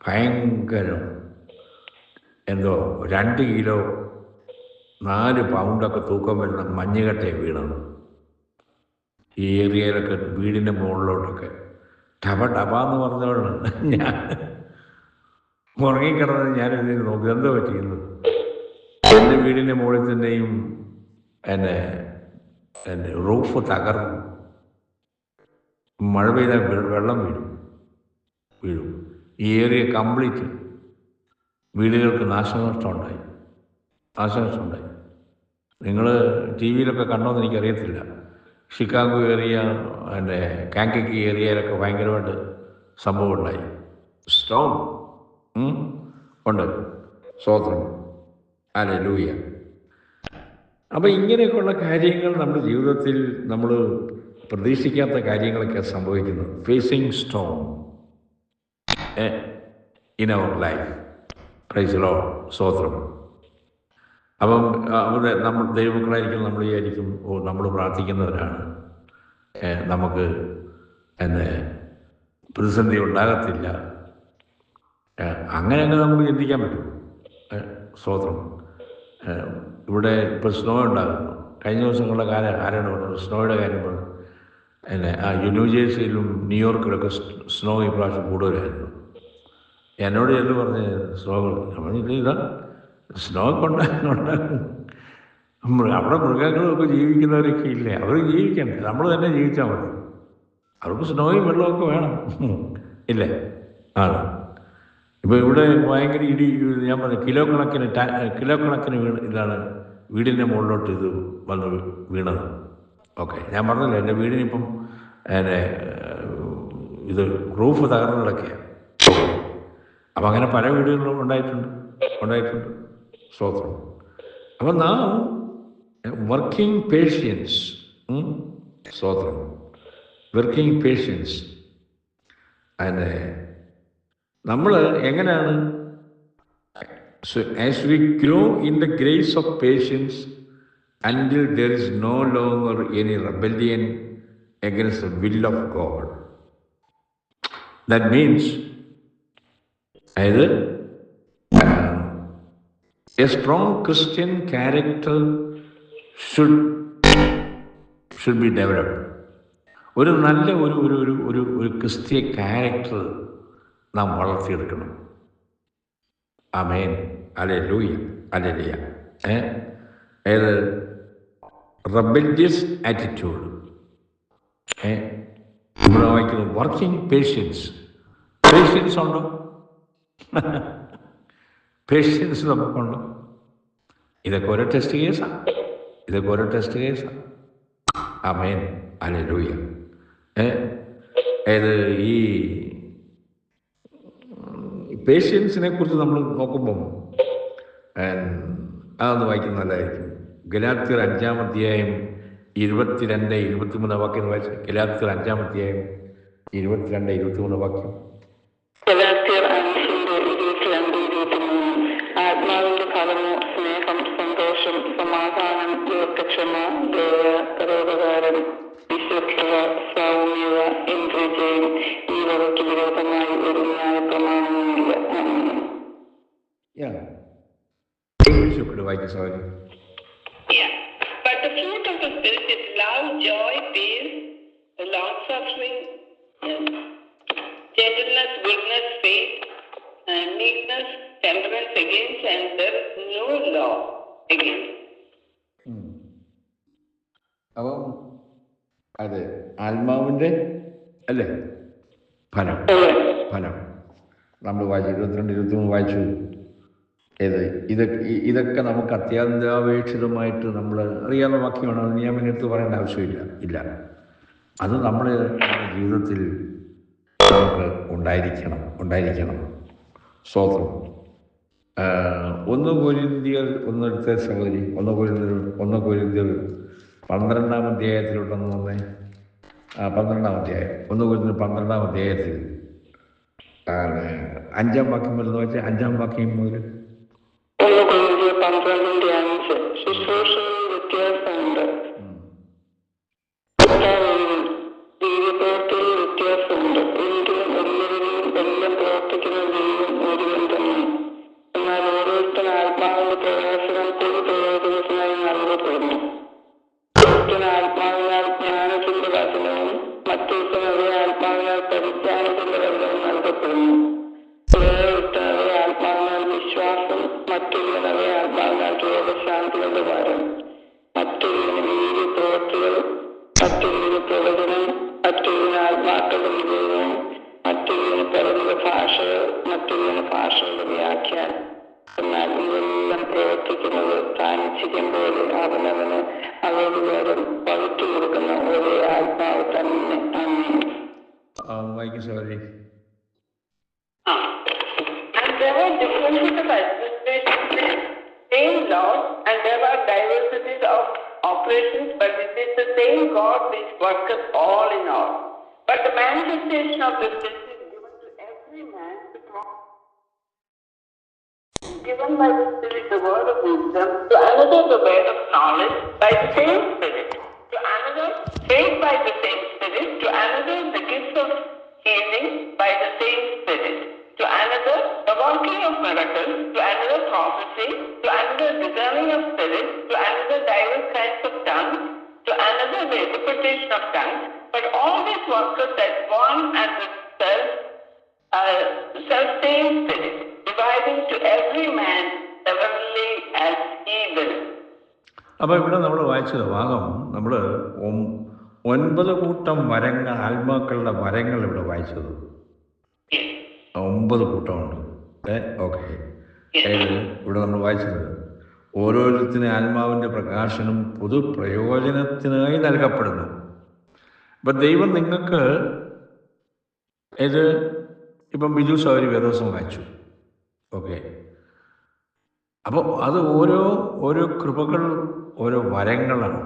ഭയങ്കരം 2 കിലോ 4 പൗണ്ടൊക്കെ തൂക്കം വരുന്ന മഞ്ഞുകട്ടയെ വീണത്. ഈ ഏരിയയിലൊക്കെ വീടിൻ്റെ മുകളിലോട്ടൊക്കെ ടപാന്ന് പറഞ്ഞോളാണ്. ഞാൻ ഉറങ്ങിക്കിടന്നത് ഞാനെന്തെങ്കിലും നോക്കി എന്താ പറ്റിക്കുന്നത്. എൻ്റെ വീടിൻ്റെ മുകളിൽ തന്നെയും എൻ്റെ റൂഫ് തകർന്നു. മഴ പെയ്താൽ വെള്ളം വീഴും. ഈ ഏരിയ കംപ്ലീറ്റ് വീടുകൾക്ക് നാശനഷ്ടമുണ്ടായി. നിങ്ങൾ ടി വിയിലൊക്കെ കണ്ടോന്ന് എനിക്കറിയത്തില്ല. ഷിക്കാഗോ ഏരിയ കാങ്കക്കി ഏരിയയിലൊക്കെ ഭയങ്കരമായിട്ട് സംഭവം ഉണ്ടായി. സ്റ്റോം ഉണ്ട്. സ്വതന്ത്രം. ഹല്ലേലൂയ. അപ്പോൾ ഇങ്ങനെയൊക്കെയുള്ള കാര്യങ്ങൾ നമ്മുടെ ജീവിതത്തിൽ നമ്മൾ പ്രതീക്ഷിക്കാത്ത കാര്യങ്ങളൊക്കെ സംഭവിക്കുന്നു. Facing storm in our life. Praise the lord. സ്വതന്ത്രം. അപ്പം അവിടെ നമ്മൾ ദൈവമക്കളായിരിക്കും, നമ്മൾ വിചാരിക്കും നമ്മൾ പ്രാർത്ഥിക്കുന്നവരാണ്, നമുക്ക് പ്രതിസന്ധി ഉണ്ടാകത്തില്ല. അങ്ങനെയൊക്കെ നമുക്ക് ചിന്തിക്കാൻ പറ്റും. സ്തോത്രം. ഇവിടെ ഇപ്പോൾ സ്നോ ഉണ്ടാകുന്നു. കഴിഞ്ഞ ദിവസങ്ങളുടെ ആരാണ് പറഞ്ഞത് സ്നോയുടെ കാര്യം പറഞ്ഞു. ന്യൂജേഴ്സിയിലും ന്യൂയോർക്കിലൊക്കെ സ്നോ ഈ പ്രാവശ്യം കൂടുതലായിരുന്നു. എന്നോട് ചെന്ന് പറഞ്ഞ് സ്നോ ഇതാ സ്നോ ഉണ്ടാകും. അവിടെ മൃഗങ്ങളൊക്കെ ജീവിക്കുന്നവരൊക്കെ ഇല്ലേ, അവർ ജീവിക്കണ്ടേ, നമ്മൾ തന്നെ ജീവിച്ചാൽ മതി. അവർക്ക് സ്നോയും വെള്ളമൊക്കെ വേണം ഇല്ലേ? ആണ്. ഇപ്പോൾ ഇവിടെ ഭയങ്കര ഇടി, ഞാൻ പറഞ്ഞു കിലോ കണക്കിന് ഇതാണ് വീടിൻ്റെ മുകളിലോട്ട് ഇത് വന്ന് വീണത്. ഓക്കെ, ഞാൻ പറഞ്ഞല്ലോ എൻ്റെ വീടിനിപ്പം എൻ്റെ ഇത് റൂഫ് തകർന്ന് കിടക്കുകയാണ്. അപ്പം അങ്ങനെ പല വീടുകളിലും ഉണ്ടായിട്ടുണ്ട്. സ്തോത്രം. അപ്പം നാം വർക്കിംഗ് പേഷ്യൻസ്, സ്തോത്രം, വർക്കിംഗ് പേഷ്യൻസ്. അതിന് നമ്മൾ എങ്ങനെയാണ് as we grow in the grace of patience until there is no longer any rebellion against the will of God. That means either a strong Christian character should be developed. ഒരു നല്ല ഒരു ക്രിസ്തീയ character നാം വളർത്തിയെടുക്കണം. ആമേൻ, hallelujah, hallelujah. ഏത് rebellious attitude. ഇവിടെ വായിക്കുന്നു working patients ഉണ്ടോ? Patients നമുക്കുണ്ടോ? ഇതൊക്കെ ഓരോ ടെസ്റ്റ് കേസാണ്. ആമേൻ, ഹല്ലേലൂയ. ഈ പേഷ്യൻസിനെ കുറിച്ച് നമ്മൾ നോക്കുമ്പം അതൊന്ന് വായിക്കുന്നത് നല്ലതായിരിക്കും. ഗലാത്യർ 5-ാം അധ്യായം 22-23 വാക്യം വായിച്ചു. ഗലാത്യർ 5-ാം അധ്യായം 22-23 വാക്യം. ഗലാത്യർ 5:22-23. ആത്മാവിന്റെ ഫലമോ സ്നേഹം, സന്തോഷം, സമാധാനം, ദീർഘക്ഷമ, ദയ, പരോപകാരം, വിശ്വസ്തത, സൗമ്യത, ഇന്ദ്രിയജയം. ഈ വകയ്ക്ക് വിരോധമായി ഒരു ന്യായപ്രമാണവുമില്ല. But the fruit of the Spirit is love, joy, peace, long-suffering, gentleness, goodness, faith, meekness, temperance. Against and there is no law against. അപ്പം അതെ, ആത്മാവിൻ്റെ അല്ലേ ഫലം നമ്മൾ വായിച്ചു 22-23 വായിച്ചു. ഇതൊക്കെ നമുക്ക് അത്യാന്താപേക്ഷിതമായിട്ട് നമ്മൾ അറിയാവുന്ന വാക്യമാണ്. അത് ഞാൻ മുന്നെടുത്ത് പറയേണ്ട ആവശ്യമില്ല. അത് നമ്മുടെ ജീവിതത്തിൽ നമുക്ക് ഉണ്ടായിരിക്കണം. സ്തോത്രം. 1 കൊരിന്ത്യർ ഒന്നെടുത്ത സഹോദരി, 1 കൊരിന്ത്യർ 12-ാം അധ്യായത്തിലോട്ടൊന്ന് വന്നേ. 12-ാം അധ്യായം 1 കൊരിന്ത്യർ 12-ാം അധ്യായത്തിൽ 5-ാം വാക്യം വരുന്ന വെച്ചാൽ 5-ാം വാക്യം മുതൽ 1 കൊരിന്ത്യർ 12:5. ശുശ്രൂഷയിൽ വ്യത്യാസമുണ്ട്, ദൈവപ്രവൃത്തിയിൽ വ്യത്യാസമുണ്ട്. എങ്കിലും എല്ലാവരെയും എല്ലാം പ്രവർത്തിക്കുന്ന ദൈവം ഒരുവൻ തന്നെ. എന്നാൽ ഓരോരുത്തർ ആത്മാവിന്റെ പ്രകാശനം പൊതു പ്രയോജനത്തിനായി നൽകപ്പെടുന്നു. ഒരുത്തൻ ആത്മാവിനാൽ ജ്ഞാനത്തിന്റെ വചനവും മറ്റൊരുത്തൻ അതേ ആത്മാവിനാൽ പരിജ്ഞാനത്തിന്റെ വചനവും നൽകപ്പെടുന്നു. ഓരോരുത്തരവേ ആത്മാവിനാൽ വിശ്വാസം, മറ്റൊരുവനവേ ആത്മാവിനാൽ രോഗശാന്തിയുടെ വരം, മറ്റൊരുവിന് വീര്യ പ്രവൃത്തികൾ, മറ്റൊരുവിന് പ്രവചനം, മറ്റൊരുവിന് ആത്മാക്കളുടെ വിവേകവും, മറ്റൊരുവിന് പരന്ന ഭാഷകൾ, മറ്റൊരുവിന് ഭാഷകളുടെ വ്യാഖ്യാനം. എന്നാൽ ഇതെല്ലാം പ്രവർത്തിക്കുന്നത് താൻ ഇച്ഛിക്കും പോലെ അവനവന് അവരുടെ വേറെ പകുത്തു കൊടുക്കുന്ന ഒരേ ആത്മാവ് തന്നെ. And there are differences of administration, same laws, and there are diversities of operations, but it is the same God which worketh all in all. But the manifestation of the Spirit is given to every man to talk. Given by the Spirit the word of wisdom, to another the word of knowledge by the same Spirit, to another faith by the same Spirit, to another the gift of healing by the same Spirit, to another the working of miracles, to another prophecy, to another discerning of spirits, to another diverse kinds of tongues, to another the interpretation of tongues. But all these workers at one and the self-same Spirit, dividing to every man severally as he will. അപ്പോൾ ഇവിടെ നമ്മൾ വായിച്ചത് ഭാഗം നമ്മൾ 9 കൂട്ടം വരങ്ങൾ, ആത്മാക്കളുടെ വരങ്ങൾ ഇവിടെ വായിച്ചത് 9 കൂട്ടമുണ്ട്. ഓക്കെ. ഇവിടെ നമ്മൾ വായിച്ചത് ഓരോരുത്തരും ആത്മാവിൻ്റെ പ്രകാശനം പൊതുപ്രയോജനത്തിനായി നൽകപ്പെടുന്നു. ഇപ്പം ദൈവം നിങ്ങൾക്ക് ഇപ്പം ബിജു സൗരി വേദോസം വായിച്ചു. ഓക്കെ. അപ്പോൾ അത് ഓരോ കൃപകൾ ഓരോ വരങ്ങളാണ്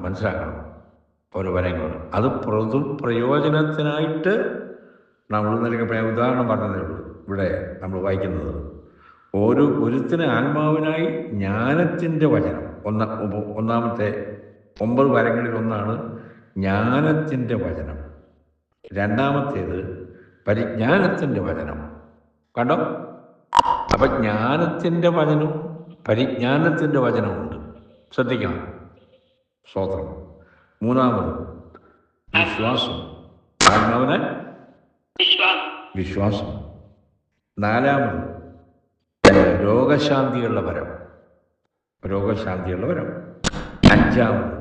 മനസ്സിലാക്കണം. ഓരോ വരങ്ങളാണ് അത് പ്രയോജനത്തിനായിട്ട് നമ്മൾ നൽകപ്പെട്ട ഉദാഹരണം പറഞ്ഞതേ ഉള്ളൂ. ഇവിടെ നമ്മൾ വായിക്കുന്നത് ഒരുത്തിന് ആത്മാവിനായി ജ്ഞാനത്തിൻ്റെ വചനം ഒന്നാമത്തെ 9 വരങ്ങളിൽ ഒന്നാണ് ജ്ഞാനത്തിൻ്റെ വചനം. രണ്ടാമത്തേത് പരിജ്ഞാനത്തിൻ്റെ വചനം. കണ്ടോ? അപ്പം ജ്ഞാനത്തിൻ്റെ വചനവും പരിജ്ഞാനത്തിൻ്റെ വചനമുണ്ട്. ശ്രദ്ധിക്കണം. സ്തോത്രം. മൂന്നാമത് വിശ്വാസം. ആത്മാവിന് വിശ്വാസം. നാലാമത് രോഗശാന്തിയുള്ള വരം. അഞ്ചാമത്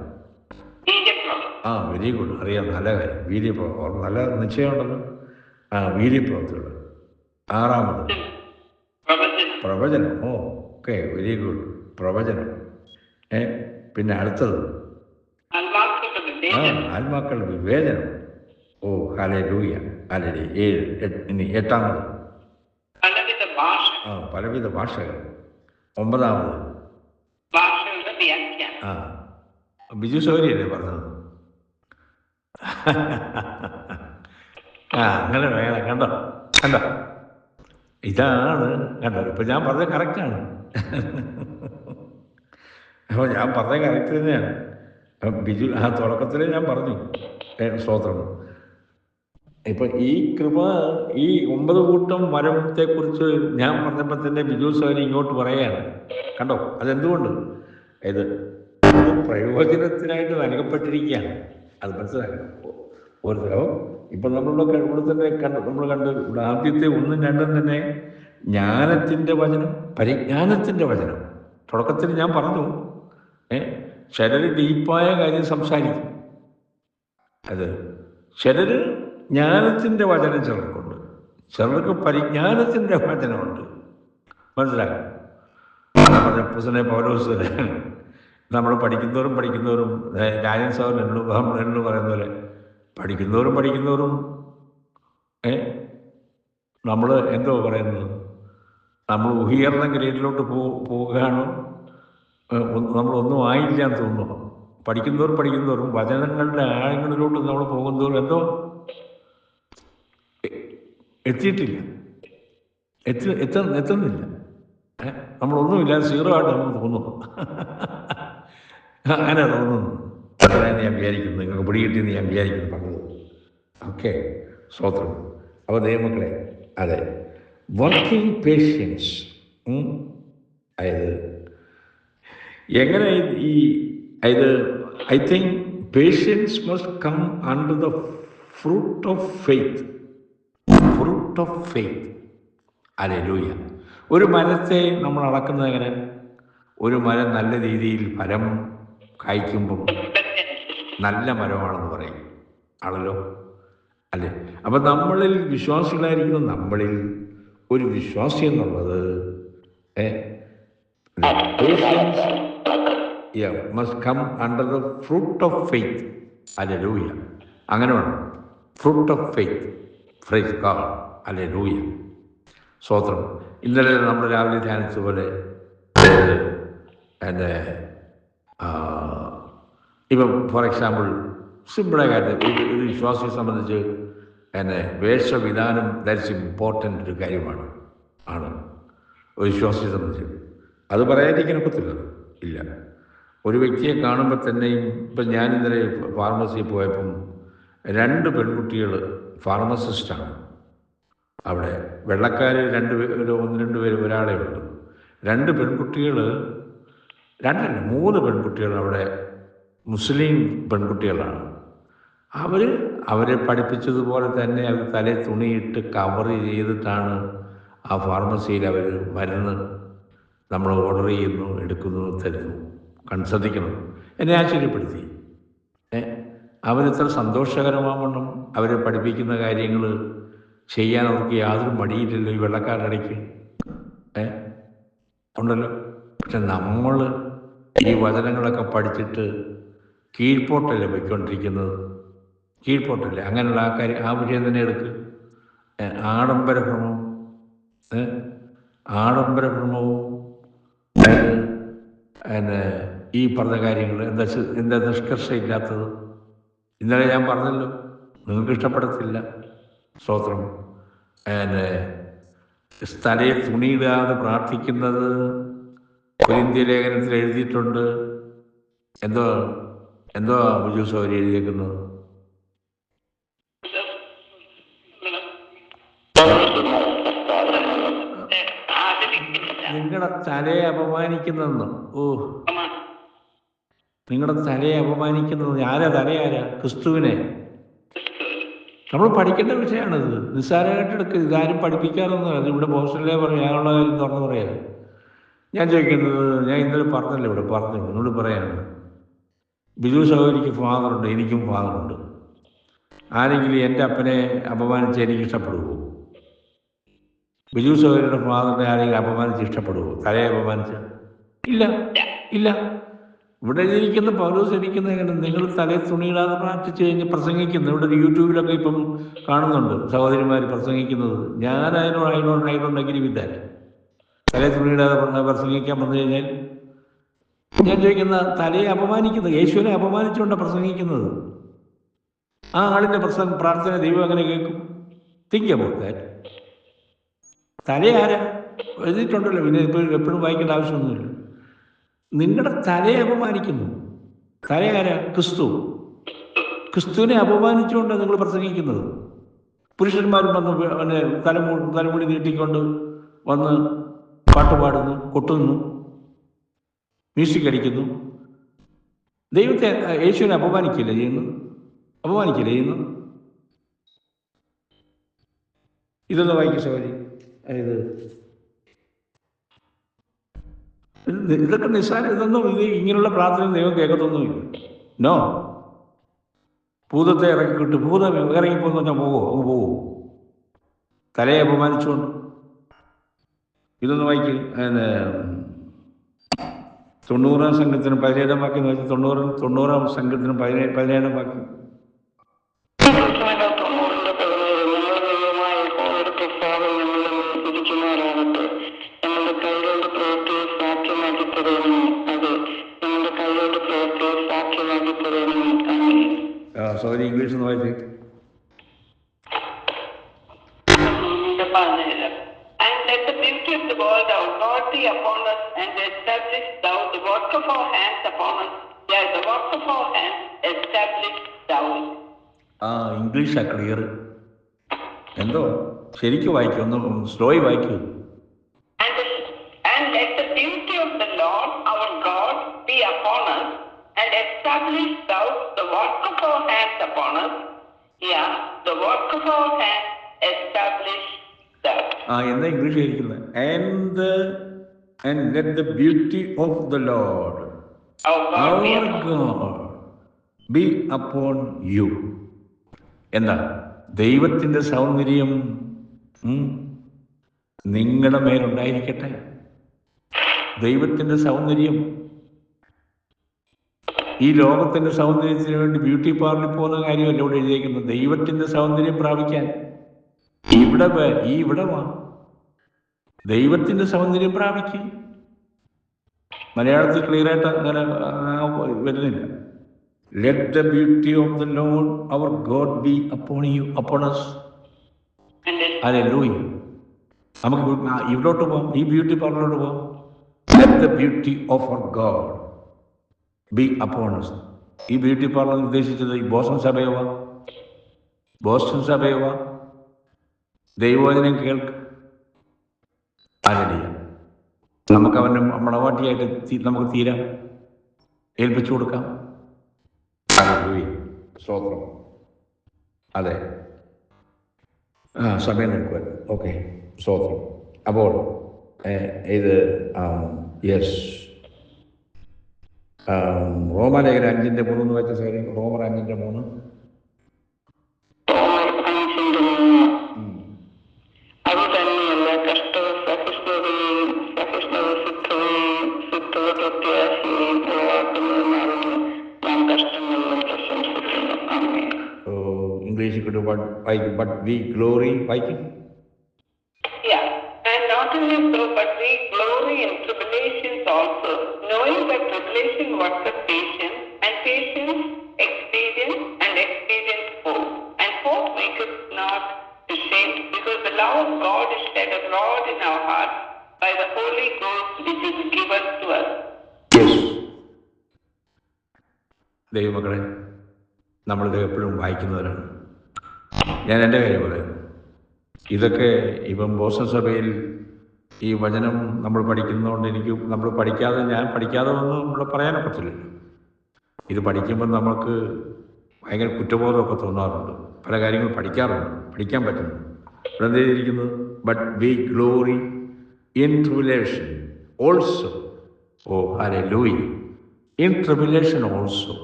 വെരി ഗുഡ്, അറിയാം, നല്ല കാര്യം, വീര്യപ്രവൃത്തി. നല്ല നിശ്ചയമുണ്ടല്ലോ. വീര്യപ്രവൃത്തികൾ. ആറാമത് പ്രവചനം. ഓക്കെ, വെരി ഗുഡ്, പ്രവചനം. പിന്നെ അടുത്തത് ആത്മാക്കളുടെ വിവേചനം. Hallelujah, hallelujah. ഇനി എട്ടാമത് പലവിധ ഭാഷകൾ. ഒമ്പതാമത് ബിജു സൗരിയല്ലേ പറഞ്ഞത്? അങ്ങനെ വേണം. കണ്ടോ ഇതാണ്. കണ്ടോ, ഇപ്പം ഞാൻ പറഞ്ഞത് കറക്റ്റാണ്. അപ്പോൾ ഞാൻ പറഞ്ഞ കറക്റ്റ് തന്നെയാണ്. ബിജു തുടക്കത്തിൽ ഞാൻ പറഞ്ഞു. സ്തോത്രം. ഇപ്പം ഈ കൃപ, ഈ 9 കൂട്ടം വരത്തെക്കുറിച്ച് ഞാൻ പറഞ്ഞപ്പോൾ തന്നെ ബിജു സൗരി ഇങ്ങോട്ട് പറയുകയാണ്. കണ്ടോ, അതെന്തുകൊണ്ട്? ഇത് പ്രയോജനത്തിനായിട്ട് നൽകപ്പെട്ടിരിക്കുകയാണ്. അത് മനസ്സിലാക്കണം. ഒരു തരം ഇപ്പം നമ്മളുടെ ഇവിടെ തന്നെ നമ്മൾ കണ്ട് ഇവിടെ ആദ്യത്തെ 1ഉം 2ഉം തന്നെ ജ്ഞാനത്തിൻ്റെ വചനം, പരിജ്ഞാനത്തിൻ്റെ വചനം. തുടക്കത്തിൽ ഞാൻ പറഞ്ഞു, ചിലർ ഡീപ്പായ കാര്യം സംസാരിക്കും. ചിലർ ജ്ഞാനത്തിൻ്റെ വചനം ചിലർക്കുണ്ട്, ചിലർക്ക് പരിജ്ഞാനത്തിൻ്റെ വചനമുണ്ട്. മനസ്സിലാക്കും. പറഞ്ഞ പൗലോസ് നമ്മൾ പഠിക്കുന്നവരും രാജൻ സാർ എന്ന് പറയുന്ന പോലെ പഠിക്കുന്നവരും നമ്മൾ എന്തോ പറയുന്നത്, നമ്മൾ ഉയർന്ന ഗ്രേഡിലോട്ട് പോവുകയാണോ, നമ്മളൊന്നും ആയില്ല എന്ന് തോന്നുന്നു. പഠിക്കുന്നവരും വചനങ്ങളുടെ ആഴങ്ങളിലോട്ട് നമ്മൾ പോകുന്നവരും എന്തോ എത്തിയിട്ടില്ല, എത്തുന്നില്ല. നമ്മളൊന്നുമില്ല, 0 ആയിട്ട് നമുക്ക് തോന്നുന്നു. അങ്ങനെ തോന്നുന്നു. അതായത് ഞാൻ വിചാരിക്കുന്നു, നിങ്ങൾക്ക് പിടികിട്ടിയെന്ന് ഞാൻ വിചാരിക്കുന്നു പറഞ്ഞത്. ഓക്കെ, സ്തോത്രം. അപ്പോൾ ദൈവമക്കളെ, അതെ, വർക്കിംഗ് പേഷ്യൻസ്. അതായത് എങ്ങനെ I think patience must come under the fruit of faith. Hallelujah. ഒരു മരത്തെ നമ്മൾ അളക്കുന്നത് എങ്ങനെ? ഒരു മരം നല്ല രീതിയിൽ ഫലം കായ്ക്കുമ്പോൾ നല്ല മരമാണെന്ന് പറയും ആണല്ലോ, അല്ലേ? അപ്പം നമ്മളിൽ വിശ്വാസികളായിരിക്കുന്ന നമ്മളിൽ ഒരു വിശ്വാസി എന്നുള്ളത് must come under the fruit of faith. Hallelujah. അങ്ങനെ വേണം. Fruit of faith. Praise God. Hallelujah. സ്തോത്രം. ഇന്നലെ നമ്മൾ രാവിലെ ധ്യാനിച്ചതുപോലെ ഇപ്പം ഫോർ എക്സാമ്പിൾ സിമ്പിളായ കാര്യം, ഒരു വിശ്വാസിയെ സംബന്ധിച്ച് വേഷവിധാനം ദാറ്റ്സ് ഇമ്പോർട്ടൻ്റ് ഒരു കാര്യമാണ്. ഒരു വിശ്വാസിയെ സംബന്ധിച്ച് അത് പറയാതിരിക്കാൻ ഒക്കത്തില്ല. ഇല്ല, ഒരു വ്യക്തിയെ കാണുമ്പോൾ തന്നെയും. ഇപ്പം ഞാൻ ഇന്നലെ ഫാർമസിയിൽ പോയപ്പം 2 പെൺകുട്ടികൾ ഫാർമസിസ്റ്റാണ്. അവിടെ വെള്ളക്കാർ 1-2 പേര്, ഒരാളെ ഉള്ളൂ. 2 പെൺകുട്ടികൾ, 3 പെൺകുട്ടികൾ അവിടെ മുസ്ലിം പെൺകുട്ടികളാണ്. അവരെ പഠിപ്പിച്ചതുപോലെ തന്നെ അവർ തലയിൽ തുണിയിട്ട് കവർ ചെയ്തിട്ടാണ് ആ ഫാർമസിയിൽ അവർ മരുന്ന് നമ്മൾ ഓർഡർ ചെയ്യുന്നു, എടുക്കുന്നു, തരുന്നു. ശ്രദ്ധിക്കണം. എന്നെ ആശ്ചര്യപ്പെടുത്തി. അവരിത്ര സന്തോഷകരമാവണ്ണം അവരെ പഠിപ്പിക്കുന്ന കാര്യങ്ങൾ ചെയ്യാൻ അവർക്ക് യാതൊരു മടിയില്ലല്ലോ ഈ വെള്ളക്കാരുടെ ഇടയ്ക്ക്. ഉണ്ടല്ലോ. പക്ഷെ നമ്മൾ ഈ വചനങ്ങളൊക്കെ പഠിച്ചിട്ട് കീഴ്പോട്ടല്ലേ പോയിക്കൊണ്ടിരിക്കുന്നത്. കീഴ്പോട്ടല്ലേ അങ്ങനെയുള്ള ആ വിഷയം തന്നെ എടുക്കുക. ആഡംബരഭ്രമം, ആഡംബരഭ്രമവും പിന്നെ ഈ പറഞ്ഞ കാര്യങ്ങൾ എന്താ നിഷ്കർഷയില്ലാത്തത്. ഇന്നലെ ഞാൻ പറഞ്ഞല്ലോ, നിങ്ങൾക്ക് ഇഷ്ടപ്പെടത്തില്ല. സ്തോത്രം. പിന്നെ തലയിൽ തുണിയിടാതെ പ്രാർത്ഥിക്കുന്നത് കൊരിന്ത്യ ലേഖനത്തിൽ എഴുതിയിട്ടുണ്ട്. എന്തോ ബിജു സൗരി എഴുതിയേക്കുന്നത്? നിങ്ങളുടെ തലയെ അപമാനിക്കുന്നതെന്നോ? നിങ്ങളുടെ തലയെ അപമാനിക്കുന്നത് ആരാ? തലയാരാ? ക്രിസ്തുവിനെ. നമ്മൾ പഠിക്കേണ്ട വിഷയമാണിത്. നിസ്സാരമായിട്ടെടുക്കുക. ഇതാരും പഠിപ്പിക്കാറൊന്നും. അത് ഇവിടെ ബോസ്റ്റനിലേ പറയും. ഞാനുള്ള കാര്യം തുറന്നു പറയാം. ഞാൻ ചോദിക്കുന്നത്, ഞാൻ ഇന്നലെ പറഞ്ഞല്ലോ, ഇവിടെ പറഞ്ഞു, എന്നോട് പറയാണ്, ബിജു സഹോദരിക്ക് ഫാദറുണ്ട്, എനിക്കും ഫാദറുണ്ട്. ആരെങ്കിലും എൻ്റെ അപ്പനെ അപമാനിച്ച് എനിക്ക് ഇഷ്ടപ്പെടുവോ? ബിജു സഹോദരിയുടെ ഫാദറിനെ ആരെങ്കിലും അപമാനിച്ച് ഇഷ്ടപ്പെടുവോ? തലയെ അപമാനിച്ച്? ഇല്ല, ഇല്ല. ഇവിടെ ഇരിക്കുന്ന പൗലോസ് ഇരിക്കുന്ന എങ്ങനെ? നിങ്ങൾ തലയിൽ തുണിയിടാതെ പ്രാർത്ഥിച്ച് കഴിഞ്ഞ് പ്രസംഗിക്കുന്നു. ഇവിടെ യൂട്യൂബിലൊക്കെ ഇപ്പം കാണുന്നുണ്ട് സഹോദരിമാർ പ്രസംഗിക്കുന്നത്. ഞാൻ അതിനോട് വിദ്യാൻ തലയിൽ തുണിയിടാതെ പ്രസംഗിക്കാൻ വന്നു കഴിഞ്ഞാൽ ഞാൻ ചോദിക്കുന്ന, തലയെ അപമാനിക്കുന്നത്, യേശുവിനെ അപമാനിച്ചുകൊണ്ടാണ് പ്രസംഗിക്കുന്നത്. ആ ആളിൻ്റെ പ്രാർത്ഥന ദൈവം അങ്ങനെ കേൾക്കും? Think about that. തലയാരാ? എഴുതിയിട്ടുണ്ടല്ലോ, പിന്നെ എപ്പോഴും വായിക്കേണ്ട ആവശ്യമൊന്നുമില്ല. നിങ്ങളുടെ തലയെ അപമാനിക്കുന്നു. തലയാരാ? ക്രിസ്തു. ക്രിസ്തുവിനെ അപമാനിച്ചുകൊണ്ടാണ് നിങ്ങൾ പ്രസംഗിക്കുന്നത്. പുരുഷന്മാരും വന്ന് പിന്നെ തലമുടി നീട്ടിക്കൊണ്ട് വന്ന് പാട്ട് പാടുന്നു, കൊട്ടുന്നു, മ്യൂസിക് അടിക്കുന്നു. ദൈവത്തെ, യേശുവിനെ അപമാനിക്കില്ല ചെയ്യുന്നു? ഇതൊന്ന് വായിക്കും സഹോദരി. ഇതൊക്കെ ഇതൊന്നും ഇങ്ങനെയുള്ള പ്രാർത്ഥന ദൈവം കേൾക്കത്തൊന്നുമില്ല. നോ. ഭൂതത്തെ ഇറക്കിക്കിട്ട് ഭൂതം ഇറങ്ങിപ്പോന്ന് പറഞ്ഞാൽ പോവോ? തലയെ അപമാനിച്ചുകൊണ്ട്. ഇതൊന്ന് വായിക്കും. 90-ാം സംഘത്തിന് 17-ാം വാക്യം വായിച്ചു. 90-ാം സംഘത്തിന് 17-ാം വാക്യം. സോറി, ഇംഗ്ലീഷ് ഒന്ന് വായിച്ചേ. And let the beauty of the world our God be upon us, and establish thou the work of our hands upon us. Yeah, the work of our hands establish thou. ഇംഗ്ലീഷാ clear. എന്തോ ശരിക്കും വായിക്കും, ഒന്ന് സ്ലോയി വായിക്കൂ. And let the beauty of the Lord our God be upon us, and establish thou the work of our hands upon us. Yeah, the work of our hands establish thou. എന്താ English ആയിരിക്കുന്നത്? And let the beauty of the Lord our God be upon you. എന്താ? ദൈവത്തിൻ്റെ സൗന്ദര്യം നിങ്ങളുടെ മേലുണ്ടായിരിക്കട്ടെ. ദൈവത്തിൻ്റെ സൗന്ദര്യം. ഈ ലോകത്തിൻ്റെ സൗന്ദര്യത്തിന് വേണ്ടി ബ്യൂട്ടി പാർലറിൽ പോകുന്ന കാര്യമല്ല ഇവിടെ എഴുതിയിരിക്കുന്നത്. ദൈവത്തിൻ്റെ സൗന്ദര്യം പ്രാപിക്കാൻ ഇവിടെ വാ. ദൈവത്തിൻ്റെ സൗന്ദര്യം പ്രാപിക്കും. മലയാളത്തിൽ ക്ലിയറായിട്ട് അങ്ങനെ വരുന്നില്ല. Let the beauty of the Lord our God be upon us. Hallelujah. നമുക്ക് ഇവിടോട്ട് പോകാം, ഈ ബ്യൂട്ടി പാർലറിലോട്ട് പോകാം. Let the beauty of our God be upon us. ഈ ബ്യൂട്ടി പാർലർ ഉദ്ദേശിച്ചത് ഈ ബോസ്റ്റൺ സഭയവ ദൈവവചനം കേൾക്ക്. ഹല്ലേലൂയ. നമുക്ക് അവൻ്റെ മണവാട്ടിയായിട്ട് നമുക്ക് തീരാം, ഏൽപ്പിച്ചു കൊടുക്കാം. ഹല്ലേലൂയ. സ്തോത്രം. അതെ, സമയം നിൽക്കുമല്ലോ. ഓക്കെ, സ്തോത്രം. അപ്പോൾ ഇത് യെസ്, റോമാലേഖനം 5:3 വെച്ച കാര്യം. റോമർ 5:3. അത് തന്നെയല്ല, കഷ്ടത സഹിഷ്ണുതയെയും but we glory വായിക്കും. Yeah, and not only so, but we glory in tribulations also, knowing that tribulation worketh patience, and patience experience, and experience hope. And hope maketh not ashamed, because the love of God is shed abroad in our hearts by the Holy Ghost which is given to us. Yes. ദൈവമക്കളെ, നമ്മളിത് എപ്പോഴും വായിക്കുന്നവരാണ്. ഞാൻ എൻ്റെ കാര്യം പറയുന്നു. ഇതൊക്കെ ഇപ്പം Boston സഭയിൽ ഈ വചനം നമ്മൾ പഠിക്കുന്നതുകൊണ്ട് നമ്മൾ ഞാൻ പഠിക്കാതെ ഒന്നും ഇവിടെ പറയാനൊക്കത്തില്ലല്ലോ. ഇത് പഠിക്കുമ്പോൾ നമുക്ക് ഭയങ്കര കുറ്റബോധമൊക്കെ തോന്നാറുണ്ട്. പല കാര്യങ്ങൾ പഠിക്കാൻ പറ്റുന്നു. ഇവിടെ എന്ത് ചെയ്തിരിക്കുന്നത്? But we glory in tribulation also. Oh hallelujah. In tribulation also.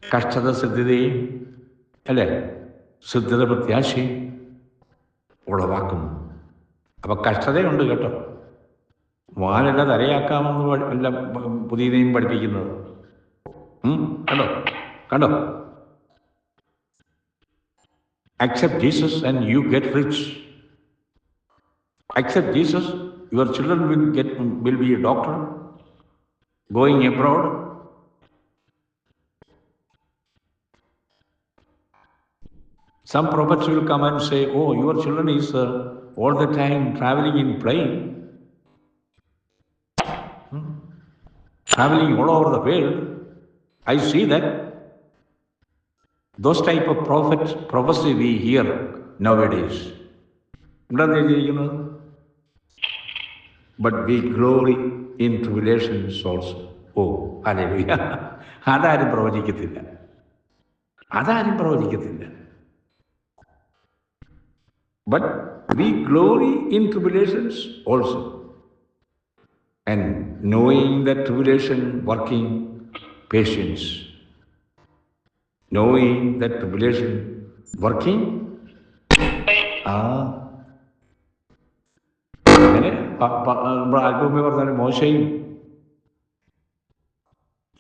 കഷ്ടത സിദ്ധതയും അല്ലേ, സിദ്ധത പ്രത്യാശയും ഉളവാക്കുന്നു. അപ്പം കഷ്ടതയുണ്ട് കേട്ടോ. വാനല്ല തലയാക്കാമെന്ന് അല്ല പുതിയ നിയമം പഠിപ്പിക്കുന്നത്. കണ്ടോ? Accept Jesus and you get rich. Accept Jesus, your children will be a doctor, going abroad. Some prophets will come and say, oh, your children is all the time traveling in plane, traveling all over the world. I see that. Those type of prophecy we hear nowadays. But we glory in tribulations also. Oh, hallelujah. അതാരും പ്രവചിക്കത്തില്ല. But we glory in tribulations also. And knowing that tribulation working patience. Knowing that tribulation working അങ്ങനെ അല്പമേ പറഞ്ഞാലും മോശയും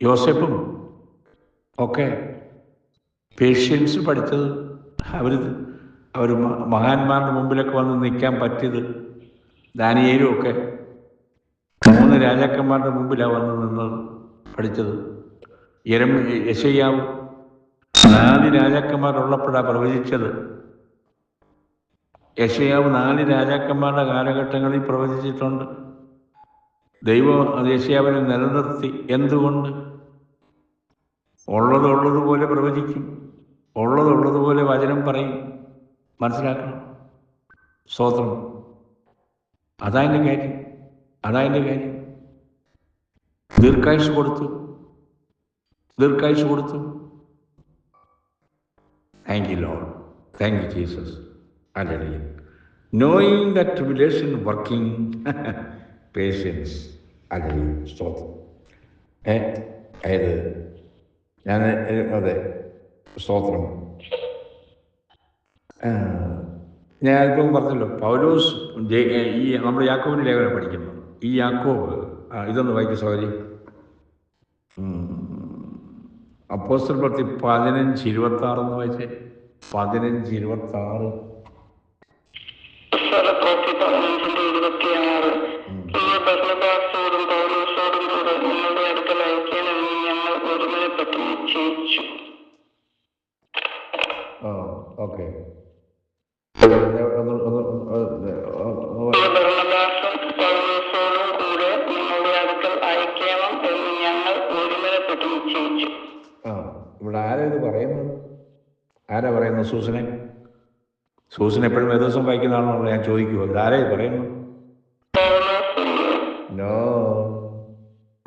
യോസേപ്പും ഒക്കെ patients പഠിച്ചത്, അവർ മഹാന്മാരുടെ മുമ്പിലൊക്കെ വന്ന് നിൽക്കാൻ പറ്റിയത്, ദാനിയേലും ഒക്കെ 3 രാജാക്കന്മാരുടെ മുമ്പിലാണ് വന്ന് നിന്നത് പഠിച്ചത്. യെശയ്യാവ് 4 രാജാക്കന്മാരുള്ളപ്പോഴാണ് പ്രവചിച്ചത്. യെശയ്യാവ് 4 രാജാക്കന്മാരുടെ കാലഘട്ടങ്ങളിൽ പ്രവചിച്ചിട്ടുണ്ട്. ദൈവം യെശയ്യാവിനെ നിലനിർത്തി. എന്തുകൊണ്ട്? ഉള്ളതുപോലെ പ്രവചിക്കും, ഉള്ളതുപോലെ വചനം പറയും. മനസ്സിലാക്കണം. സ്തോത്രം. അതതിൻ്റെ കാര്യം. ദീർഘായുസ് കൊടുത്തു. Thank you, Lord. Thank you, Jesus. Hallelujah. Knowing that tribulation working patience. Hallelujah. സ്തോത്രം. അതെ, സ്തോത്രം. ഞാൻ അല്പം പറഞ്ഞല്ലോ, പൗലോസ് ഈ നമ്മൾ യാക്കോബിൻ്റെ ലേഖനം പഠിക്കുന്നു. ഈ യാക്കോബ് ഇതൊന്ന് വായിക്കും സഹോദരി. അപ്പോസ്തല പ്രവൃത്തി 15:26 എന്ന് വായിച്ചേ. 15:26. ഓക്കെ. ഇവിടെ ആരാ ഇത് പറയുന്നത്? ആരാ പറയുന്നത്? സൂസൻ എപ്പോഴും ദിവസം വായിക്കുന്നതാണോ ഞാൻ ചോദിക്കുമോ? ഇതാരാ ഇത് പറയുന്നത്?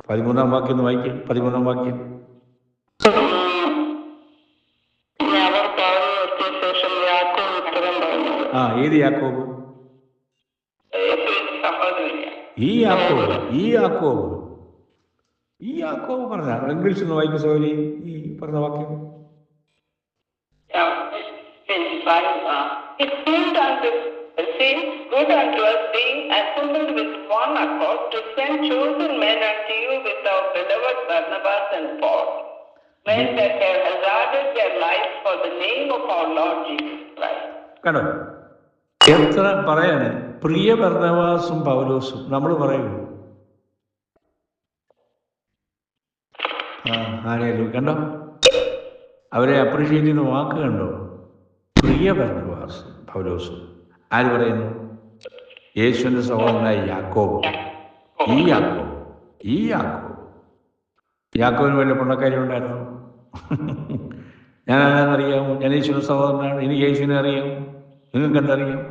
13-ാം വാക്യം ഒന്ന് വായിക്കും. 13-ാം വാക്യം. ഏത് യാക്കോബ്? ഈ യാക്കോബ് പറഞ്ഞ ഇംഗ്ലീഷ് ഒന്ന് വായിക്കും സോറി. ഈ പറഞ്ഞ വാക്യം. Good unto us, being assembled with one accord, to send chosen men unto you with our beloved Barnabas and Paul, men that have hazarded their lives for the name of our Lord Jesus Christ. കണ്ടോ എത്ര പറയാണ് പ്രിയ ബർന്നബാസും പൗലോസും നമ്മൾ പറയുന്നു. ആരെയും കണ്ടോ അവരെ appreciate ചെയ്യുന്ന വാക്ക് കണ്ടോ? പ്രിയ ബർന്നബാസും പൗലോസും. ആര് പറയുന്നു? യേശുവിൻ്റെ സഹോദരനായ യാക്കോബ്. ഈ യാക്കോബിന് വലിയ പുണ്ണക്കാര്യം ഉണ്ടായിരുന്നു. ഞാൻ ആരാന്നറിയാമോ? ഞാൻ യേശുവിൻ്റെ സഹോദരനാണ്, എനിക്ക് യേശുവിനെ അറിയാം, നിങ്ങൾക്ക് എന്തറിയാം?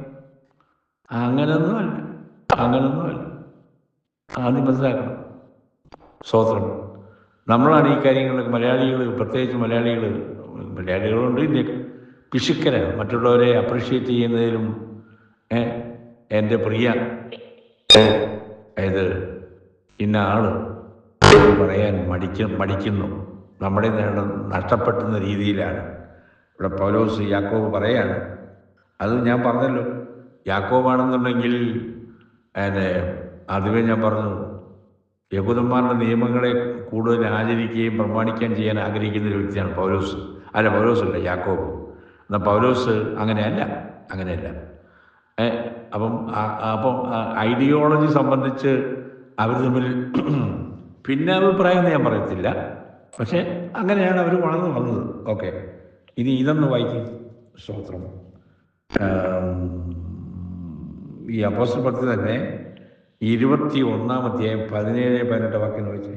അങ്ങനൊന്നുമല്ല. ആദ്യം മനസ്സിലാക്കണം. സ്തോത്രം. നമ്മളാണ് ഈ കാര്യങ്ങളൊക്കെ മലയാളികൾ, പ്രത്യേകിച്ച് മലയാളികളുണ്ട് ഇന്ത്യക്ക് പിശുക്കരാണ്. മറ്റുള്ളവരെ അപ്രീഷിയേറ്റ് ചെയ്യുന്നതിലും എൻ്റെ പ്രിയ ഇന്ന ആള് പറയാൻ മടിക്കുന്നു. നമ്മുടെ നഷ്ടപ്പെടുന്ന രീതിയിലാണ് ഇവിടെ പൗലോസ് യാക്കോബ് പറയാണ്. അത് ഞാൻ പറഞ്ഞല്ലോ, യാക്കോബാണെന്നുണ്ടെങ്കിൽ ആദ്യമേ ഞാൻ പറഞ്ഞു, യഹൂദന്മാരുടെ നിയമങ്ങളെ കൂടുതൽ ആചരിക്കുകയും പ്രമാണിക്കുകയും ചെയ്യാൻ ആഗ്രഹിക്കുന്ന ഒരു വ്യക്തിയാണ് പൗലോസല്ല യാക്കോബ്. എന്നാൽ പൗലോസ് അങ്ങനെയല്ല. അപ്പം ഐഡിയോളജി സംബന്ധിച്ച് അവർ തമ്മിൽ പിന്നെ അഭിപ്രായം ഞാൻ പറയത്തില്ല, പക്ഷെ അങ്ങനെയാണ് അവർ വളർന്നു വന്നത്. ഓക്കെ, ഇനി ഇതൊന്ന് വായിക്കും. സ്തോത്രം. ഈ അപ്പോസ്തല പ്രവൃത്തി തന്നെ 21-ാം അധ്യായം 17-18 വാക്യം വായിച്ചേ.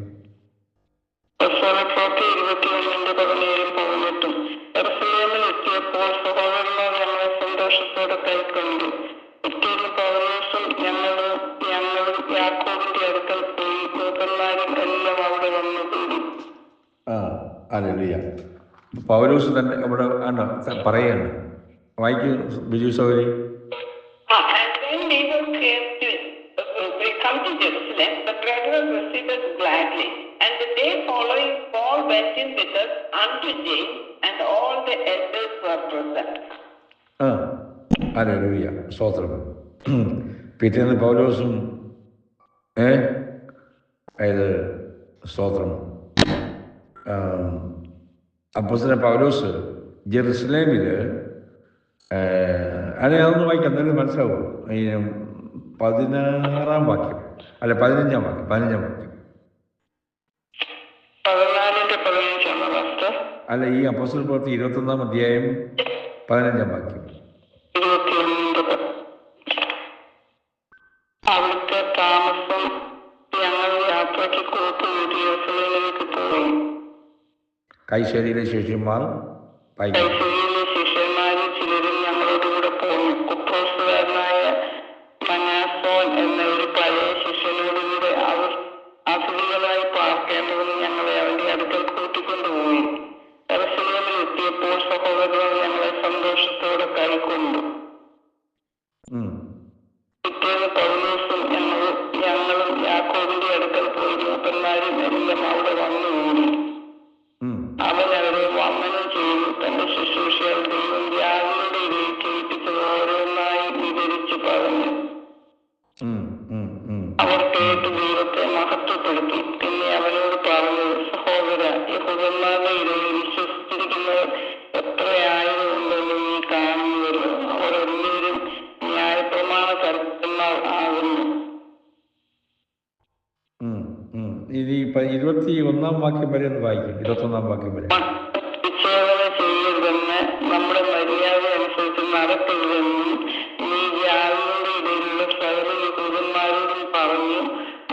സന്തോഷത്തോടെ കൈക്കൊണ്ടു. ഞങ്ങളും യാക്കോബിന്റെ അടുക്കൽ പോയി, മൂപ്പന്മാരും എല്ലാം അവിടെ വന്നു കൂടി. പൗലോസ് തന്നെ അവിടെ പറയാണ്. വായിക്കും Biju Thawri. Come to Jerusalem, the brethren received us gladly, and the day following Paul went in with us unto James, and all the elders were present. Hallelujah, സ്തോത്രം. പിറ്റേന്ന് പൗലോസും സ്തോത്രം അപ്പോസ്തലൻ പൗലോസ് ജെറുസലേമിൽ അതൊന്ന് വായിക്കാം, എന്തായാലും മനസ്സിലാവും. 15-ാം വാക്യം അല്ല 15-ാം വാക്യം അല്ല, ഈ അപ്പോസ്തല പ്രവൃത്തി 21-ാം അധ്യായം 15-ാം വാക്യം. അവിടുത്തെ താമസം ഞങ്ങൾ യാത്രയ്ക്ക് കൂട്ടുകൂടിലേക്ക് പോയി. കൈസരിയിലെ ശിഷ്യന്മാർ ചിലരും ഞങ്ങളോടുകൂടെ പോന്നു. കുപ്രോസുകാരനായ മനാസോൻ എന്ന ഒരു പഴയ ശിഷ്യനോടുകൂടെ അവർ അതിഥികളായി പാർക്കേണ്ടതെന്ന് ഞങ്ങളെ അവന്റെ അടുക്കൽ കൂട്ടിക്കൊണ്ടുപോയി. യെരൂശലേമിൽ എത്തിയപ്പോൾ സഹോദരർ ഞങ്ങളെ സന്തോഷത്തോടെ കൈക്കൊണ്ടു. പിറ്റേന്ന് പൗലോസും ഞങ്ങളും യാക്കോബിന്റെ അടുക്കൽ പോയി, മൂപ്പന്മാരും എല്ലാം അവിടെ വന്നുകൂടി. അവൻ അവരെ വന്ദനം ചെയ്തു. തന്റെ ശുശ്രൂഷകൾ ദൈവം യാതൊരുടെ ഇടയിൽ ചെയ്യിപ്പിച്ചത് ഓരോന്നായി വിവരിച്ചു പറഞ്ഞു. അവർ കേട്ട് ദൈവത്തെ മഹത്വപ്പെടുത്തി. പിന്നെ അവനോട് പറഞ്ഞത്, സഹോദര, യഹൂദന്മാരുടെ ഇടയിൽ വിശ്വസിച്ചിരിക്കുന്നവർ എത്രയായതുണ്ടെന്ന് നീ കാണുന്നുവല്ലോ. അവരെല്ലാവരും ന്യായപ്രമാണ കർത്തന്മാർ ആകുന്നു. ഇത് 21-ാം വാക്യം വരെ ഒന്ന് വായിക്കും. 21-ാം വാക്യം വരെ. വിച്ഛേദന ചെയ്യരുതെന്ന്, നമ്മുടെ മര്യാദ അനുസരിച്ച് നടക്കരുതെന്നും നീ ജാതികളുടെ ഇടയിലുള്ള സകല യഹൂദന്മാരോടും പറഞ്ഞു,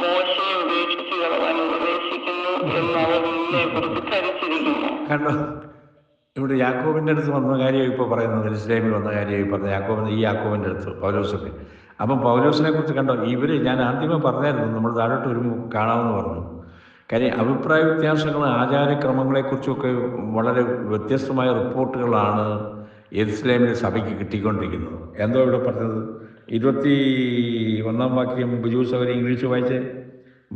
മോശയെ ഉപേക്ഷിച്ച് കളവാൻ ഉപദേശിക്കുന്നു എന്ന് അവർ നിന്നെ കുറിച്ച് ധരിച്ചിരിക്കുന്നു. കണ്ടോ, ഇവിടെ യാക്കോബിൻ്റെ അടുത്ത് വന്ന കാര്യം ഇപ്പോൾ പറയുന്നത്, യെരൂശലേമിൽ വന്ന കാര്യം പറഞ്ഞ യാക്കോബിൻ്റെ അടുത്ത് പൗലോസൊക്കെ. അപ്പം പൗലോസിനെ കുറിച്ച് കണ്ടോ, ഞാൻ ആദ്യമേ പറഞ്ഞായിരുന്നു, നമ്മൾ താഴോട്ട് വരുമ്പോൾ കാണാമെന്ന് പറഞ്ഞു. കാര്യം അഭിപ്രായ വ്യത്യാസങ്ങളും ആചാരക്രമങ്ങളെക്കുറിച്ചൊക്കെ വളരെ വ്യത്യസ്തമായ റിപ്പോർട്ടുകളാണ് യെരൂശലേമിലെ സഭയ്ക്ക് കിട്ടിക്കൊണ്ടിരിക്കുന്നത്. എന്തോ ഇവിടെ പറഞ്ഞത് 21-ാം വാക്യം ബിജു സൗരി ഇംഗ്ലീഷ് വായിച്ചേ.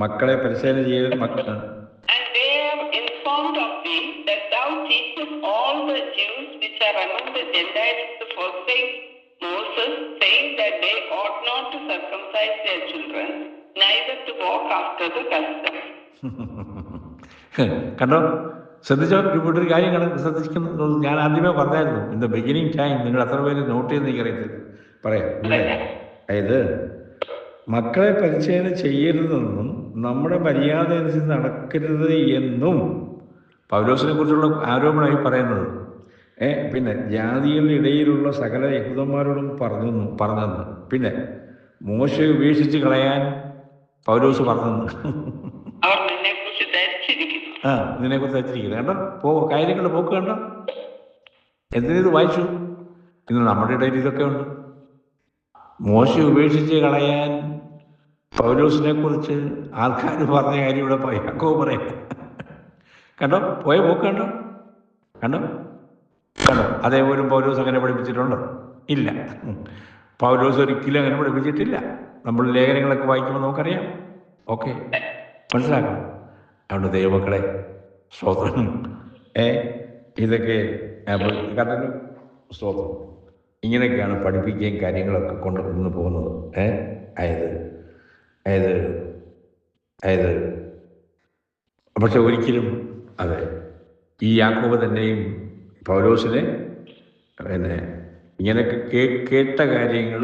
മക്കളെ പരിശീലന ചെയ്ത് Moses, saying that they ought not to circumcise their children, neither to walk after the custom. കണ്ടോ, ശ്രദ്ധിച്ചോ, ഒരു കാര്യങ്ങൾ ശ്രദ്ധിക്കുന്നത് ഞാൻ ആദ്യമേ പറഞ്ഞായിരുന്നു. ഇൻ ദ ബിഗിനിങ് ടൈം നിങ്ങൾ എത്ര പേര് നോട്ട് ചെയ്യുന്ന എനിക്കറിയത്തില്ല, പറയാം. അതായത് മക്കളെ പരിച്ഛേദന ചെയ്യരുതെന്നും നമ്മുടെ മര്യാദ അനുസരിച്ച് നടക്കരുത് എന്നും പൗലോസിനെ കുറിച്ചുള്ള ആരോപണമായി പറയുന്നത്. പിന്നെ ജാതികളുടെ ഇടയിലുള്ള സകല യഹൂദന്മാരോടും പറഞ്ഞെന്ന്. പിന്നെ മോശയെ ഉപേക്ഷിച്ച് കളയാൻ പൗലോസ് പറഞ്ഞെന്ന്. നിന്നെക്കുറിച്ച് ധരിച്ചിരിക്കുന്നത് കണ്ടോ, കാര്യങ്ങളുടെ പോക്ക് കണ്ടോ. എന്തിനത് വായിച്ചു? ഇന്ന് നമ്മുടെ ഇടയിൽ ഇതൊക്കെ ഉണ്ട്. മോശയെ ഉപേക്ഷിച്ച് കളയാൻ പൗലോസിനെ കുറിച്ച് ആൾക്കാർ പറഞ്ഞ കാര്യം ഇവിടെ യാക്കോബ് പറയാം. കണ്ടോ, പോയ പോക്ക് കണ്ടോ കണ്ടോ കണ്ടോ. അതേപോലും പൗലോസ് അങ്ങനെ പഠിപ്പിച്ചിട്ടുണ്ടോ? ഇല്ല. പൗലോസ് ഒരിക്കലും അങ്ങനെ പഠിപ്പിച്ചിട്ടില്ല. നമ്മൾ ലേഖനങ്ങളൊക്കെ വായിക്കുമ്പോൾ നമുക്കറിയാം. ഓക്കെ, മനസ്സിലാക്കണം. അതുകൊണ്ട് ദൈവമക്കളെ, സ്തോത്രം. ഇതൊക്കെ കണ്ടല്ലോ, സ്തോത്രം. ഇങ്ങനെയൊക്കെയാണ് പഠിപ്പിക്കുകയും കാര്യങ്ങളൊക്കെ കൊണ്ടുവന്ന് പോകുന്നത്. അതായത് പക്ഷെ ഒരിക്കലും അതെ, ഈ യാക്കോബ് തന്നെയും പൗലോസിനെ ഇങ്ങനെയൊക്കെ കേട്ട കാര്യങ്ങൾ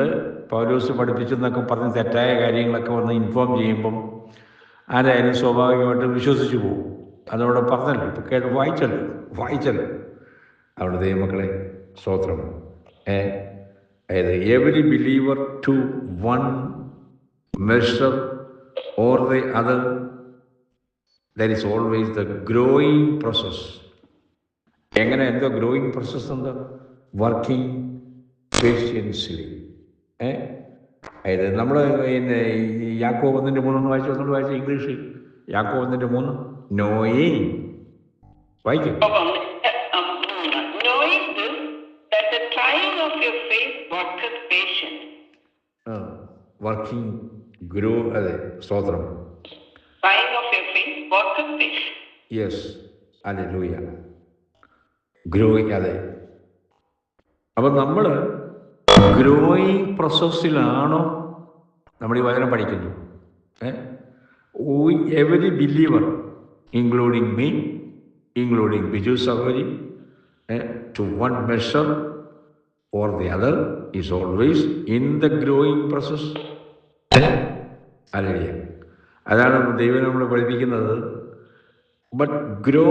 പൗലോസ് പഠിപ്പിച്ചെന്നൊക്കെ പറഞ്ഞ് തെറ്റായ കാര്യങ്ങളൊക്കെ വന്ന് ഇൻഫോം ചെയ്യുമ്പം ആരായാലും സ്വാഭാവികമായിട്ടും വിശ്വസിച്ച് പോകും. അതവിടെ പറഞ്ഞല്ലോ, ഇപ്പം വായിച്ചല്ലോ. അവിടെ ദൈവമക്കളെ, സ്തോത്രം. അതായത് every believer to one measure or the other, there is always the growing process. എന്തോ ഗ്രോയിങ് പ്രോസസ് എന്താ? Working patiently. അതായത് നമ്മൾ യാക്കോബ് 1:3 വായിച്ച ഇംഗ്ലീഷ്. യാക്കോബ് 1:3 നോയിങ് വായിക്കും. വർക്കിംഗ് ഗ്രോ, അതെ, സ്തോത്രം. Yes, hallelujah. ഗ്രോയിങ്, അതെ. അപ്പം നമ്മൾ ഗ്രോയിങ് പ്രോസസ്സിലാണോ നമ്മൾ ഈ വചനം പഠിക്കുന്നു? Every believer, including me, including Biju സഹോദരി, to one measure or the other is always in the growing process. Hallelujah. അതാണ് ദൈവം നമ്മൾ പഠിപ്പിക്കുന്നത്. But grow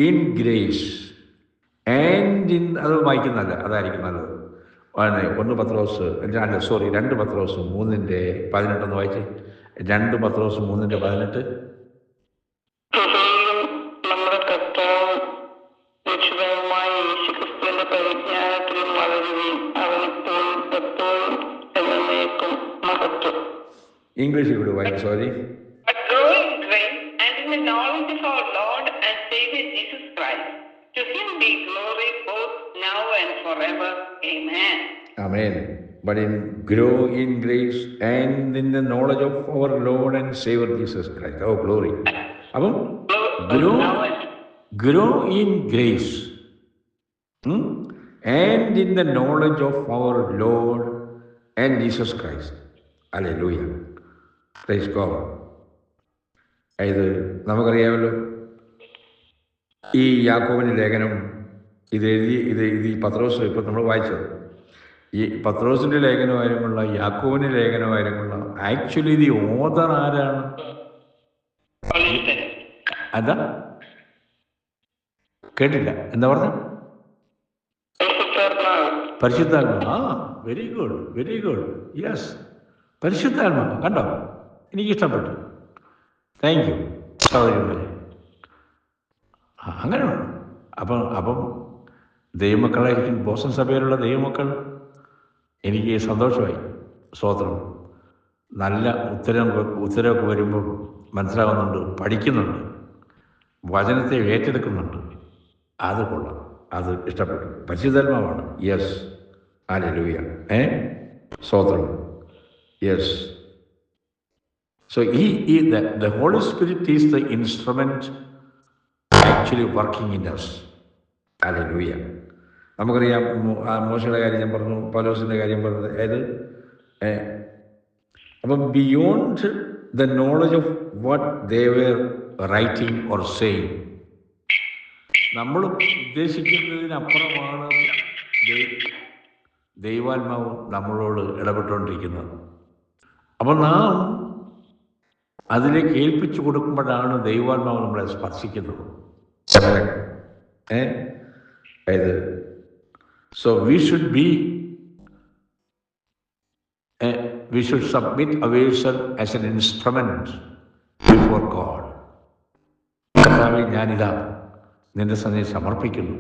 in grace and in, അത് വായിക്കുന്നതല്ല, അതായിരിക്കും നല്ലത്. 2 പത്രോസ് 3:18 വായിച്ച്. 2 പത്രോസ് 3:18. ഇംഗ്ലീഷിൽ കൂടെ വായിക്കും. Sorry. Amen. But grow in grace and in the knowledge of our Lord and Savior Jesus Christ. Oh, glory. അപ്പം grow in grace and in the knowledge of our Lord and Jesus Christ. Hallelujah. Praise God. ഇത് നമുക്കറിയാമല്ലോ, ഈ യാക്കോബിൻ്റെ ലേഖനം ഇത് ഈ പത്രോസ് ഇപ്പം നമ്മൾ വായിച്ചത്, ഈ പത്രോസിൻ്റെ ലേഖനമായിരുന്നുള്ള യാക്കോബിൻ്റെ ലേഖനമായിരുന്നുള്ള ആക്ച്വലി ദി ഓതർ ആരാണ്? അതാ കേട്ടില്ല, എന്താ പറഞ്ഞ? പരിശുദ്ധാത്മാവ്. Very good. യെസ്, പരിശുദ്ധാത്മാവ്. കണ്ടോ, എനിക്കിഷ്ടപ്പെട്ടു. താങ്ക് യു സഹോദരന്മാരെ. അങ്ങനെ വേണം. അപ്പം ദൈവമക്കളായിരിക്കും, ബോസ്റ്റൺ സഭയിലുള്ള ദൈവമക്കൾ, എനിക്ക് സന്തോഷമായി. സ്തോത്രം. നല്ല ഉത്തരവൊക്കെ വരുമ്പോൾ മനസ്സിലാകുന്നുണ്ട്, പഠിക്കുന്നുണ്ട്, വചനത്തെ ഏറ്റെടുക്കുന്നുണ്ട്. അത് കൊള്ളാം, അത് ഇഷ്ടപ്പെട്ടു. പരിശുദ്ധാത്മാവാണ്. Yes, hallelujah. സ്തോത്രം. Yes. So the Holy Spirit is the instrument actually working in us. Hallelujah. നമുക്കറിയാം, മോശയുടെ കാര്യം ഞാൻ പറഞ്ഞു, പൗലോസിൻ്റെ കാര്യം പറഞ്ഞത്. അപ്പം beyond the knowledge of what they were writing or saying, നമ്മൾ ഉദ്ദേശിക്കുന്നതിനപ്പുറമാണ് ദൈവാത്മാവ് നമ്മളോട് ഇടപെട്ടുകൊണ്ടിരിക്കുന്നത്. അപ്പം നാം അതിലേക്ക് ഏൽപ്പിച്ചു കൊടുക്കുമ്പോഴാണ് ദൈവാത്മാവ് നമ്മളെ സ്പർശിക്കുന്നത്. അതായത് so we should submit ourselves as an instrument before God. കർത്താവേ, ഞാനിതാ നിന്റെ സന്നിധി സമർപ്പിക്കുന്നു,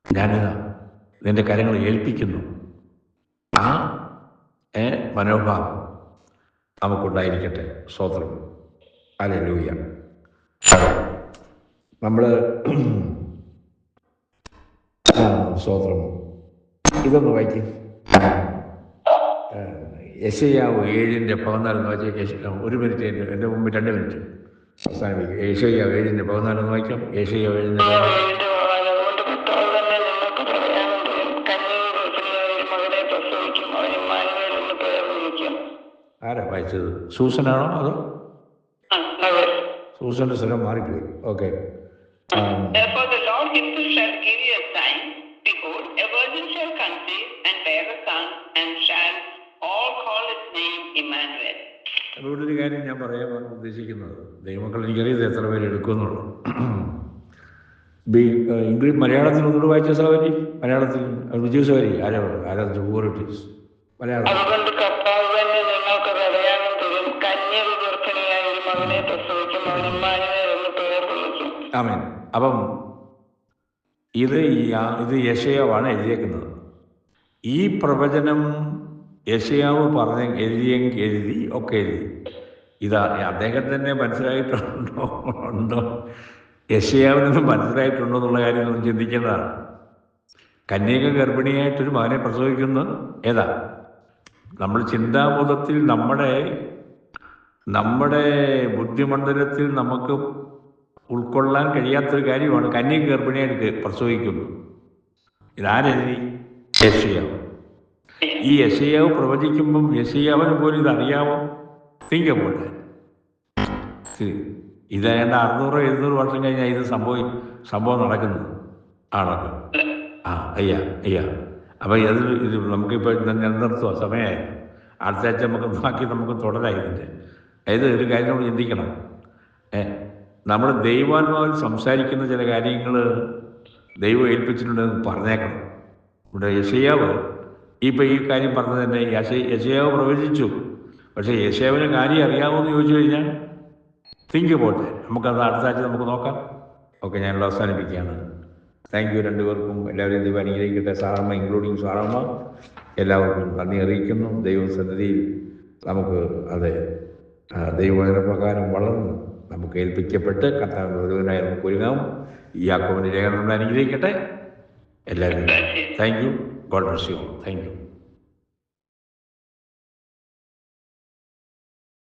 ഞാനിതാ നിന്റെ കാര്യങ്ങൾ ഏൽപ്പിക്കുന്നു. ആ മനോഭാവം നമുക്കുണ്ടായിരിക്കട്ടെ. സ്തോത്രം. ഹല്ലേലൂയ. നമ്മൾ സ്തോത്രം ഇതൊന്ന് വായിക്കും. യെശയ്യാവ് 7:14 വായിക്കാം. 1 മിനിറ്റ്, എൻ്റെ മുമ്പ് 2 മിനിറ്റ് അവസാനിപ്പിക്കും. യെശയ്യാവ് 7:14 വായിക്കാം. യെശയ്യാവ് 7:14. ആരാ വായിച്ചത്? സൂസനാണോ അതോ? സൂസന്റെ സ്വരം മാറിപ്പോയി. ഓക്കെ. അതുകൊണ്ട് ഒരു കാര്യം ഞാൻ പറയാൻ ഉദ്ദേശിക്കുന്നത്, ദൈവമക്കൾ എനിക്കറിയത് എത്ര പേര് എടുക്കുന്നുള്ളൂ. ഇംഗ്ലീഷ് മലയാളത്തിൽ ഒന്നുകൂടെ വായിച്ച സഹോദരി, മലയാളത്തിൽ വിജയ സഹോദരി ആരാ മലയാളം. ആമേൻ. അപ്പം ഇത് യെശയ്യാവാണ് എഴുതിയേക്കുന്നത്. ഈ പ്രവചനം യെശയ്യാവ് എഴുതി ഒക്കെ എഴുതി. ഇതാ അദ്ദേഹത്തിന് മനസ്സിലായിട്ടുണ്ടോ യെശയ്യാവിന് മനസ്സിലായിട്ടുണ്ടോ എന്നുള്ള കാര്യം നമ്മൾ ചിന്തിക്കേണ്ടതാണ്. കന്യക ഗർഭിണിയായിട്ടൊരു മകനെ പ്രസവിക്കുന്നത് ഏതാ? നമ്മൾ ചിന്താബോധത്തിൽ നമ്മുടെ ബുദ്ധിമണ്ഡലത്തിൽ നമുക്ക് ഉൾക്കൊള്ളാൻ കഴിയാത്തൊരു കാര്യമാണ് കന്യക ഗർഭിണിയായിട്ട് പ്രസവിക്കുന്നത്. ഇതാരെഴുതി? യെശയ്യാവ്. ഈ യെശയ്യാവ് പ്രവചിക്കുമ്പം യെശയ്യാവിന് പോലും ഇതറിയാമോ? Think about it. ഇത് ഏതാണ്ട് 600-700 വർഷം കഴിഞ്ഞാൽ ഇത് സംഭവം നടക്കുന്നത് ആണല്ലോ. അയ്യാ അപ്പം ഇത് നമുക്കിപ്പോൾ നിർത്തുക, സമയമായിരുന്നു. അടുത്ത ആഴ്ച നമുക്ക് തുടരായിരുന്നില്ല. അതായത് ഒരു കാര്യം നമ്മൾ ചിന്തിക്കണം. നമ്മൾ ദൈവാത്മാവിൽ സംസാരിക്കുന്ന ചില കാര്യങ്ങൾ ദൈവം ഏൽപ്പിച്ചിട്ടുണ്ടെന്ന് പറഞ്ഞേക്കണം. ഇവിടെ യെശയ്യാവ് ഇപ്പം ഈ കാര്യം പറഞ്ഞത് തന്നെ യെശയ്യാവ് പ്രവചിച്ചു. പക്ഷേ യെശയ്യാവിന് കാര്യം അറിയാമോയെന്ന് ചോദിച്ചു കഴിഞ്ഞാൽ തിങ്ക് പോട്ടെ, നമുക്കത് അടുത്ത ആഴ്ച നമുക്ക് നോക്കാം. ഓക്കെ, ഞാനിവിടെ അവസാനിപ്പിക്കുകയാണ്. താങ്ക് യു രണ്ടുപേർക്കും. എല്ലാവരും ദൈവം അനുഗ്രഹിക്കട്ടെ. സാറമ്മ ഇൻക്ലൂഡിങ് സാറമ്മ, എല്ലാവർക്കും നന്ദി അറിയിക്കുന്നു. ദൈവസന്നിധിയിൽ നമുക്ക് ദൈവവചനപ്രകാരം വളർന്ന് നമുക്ക് ഏൽപ്പിക്കപ്പെട്ട് കർത്താവിൻ്റെ ഒരുവനായി നമുക്ക് ഒരുങ്ങാം. യാക്കോബിൻ്റെ ലേഖനം അനുഗ്രഹിക്കട്ടെ എല്ലാവരും. Thank you. God bless you. Thank you.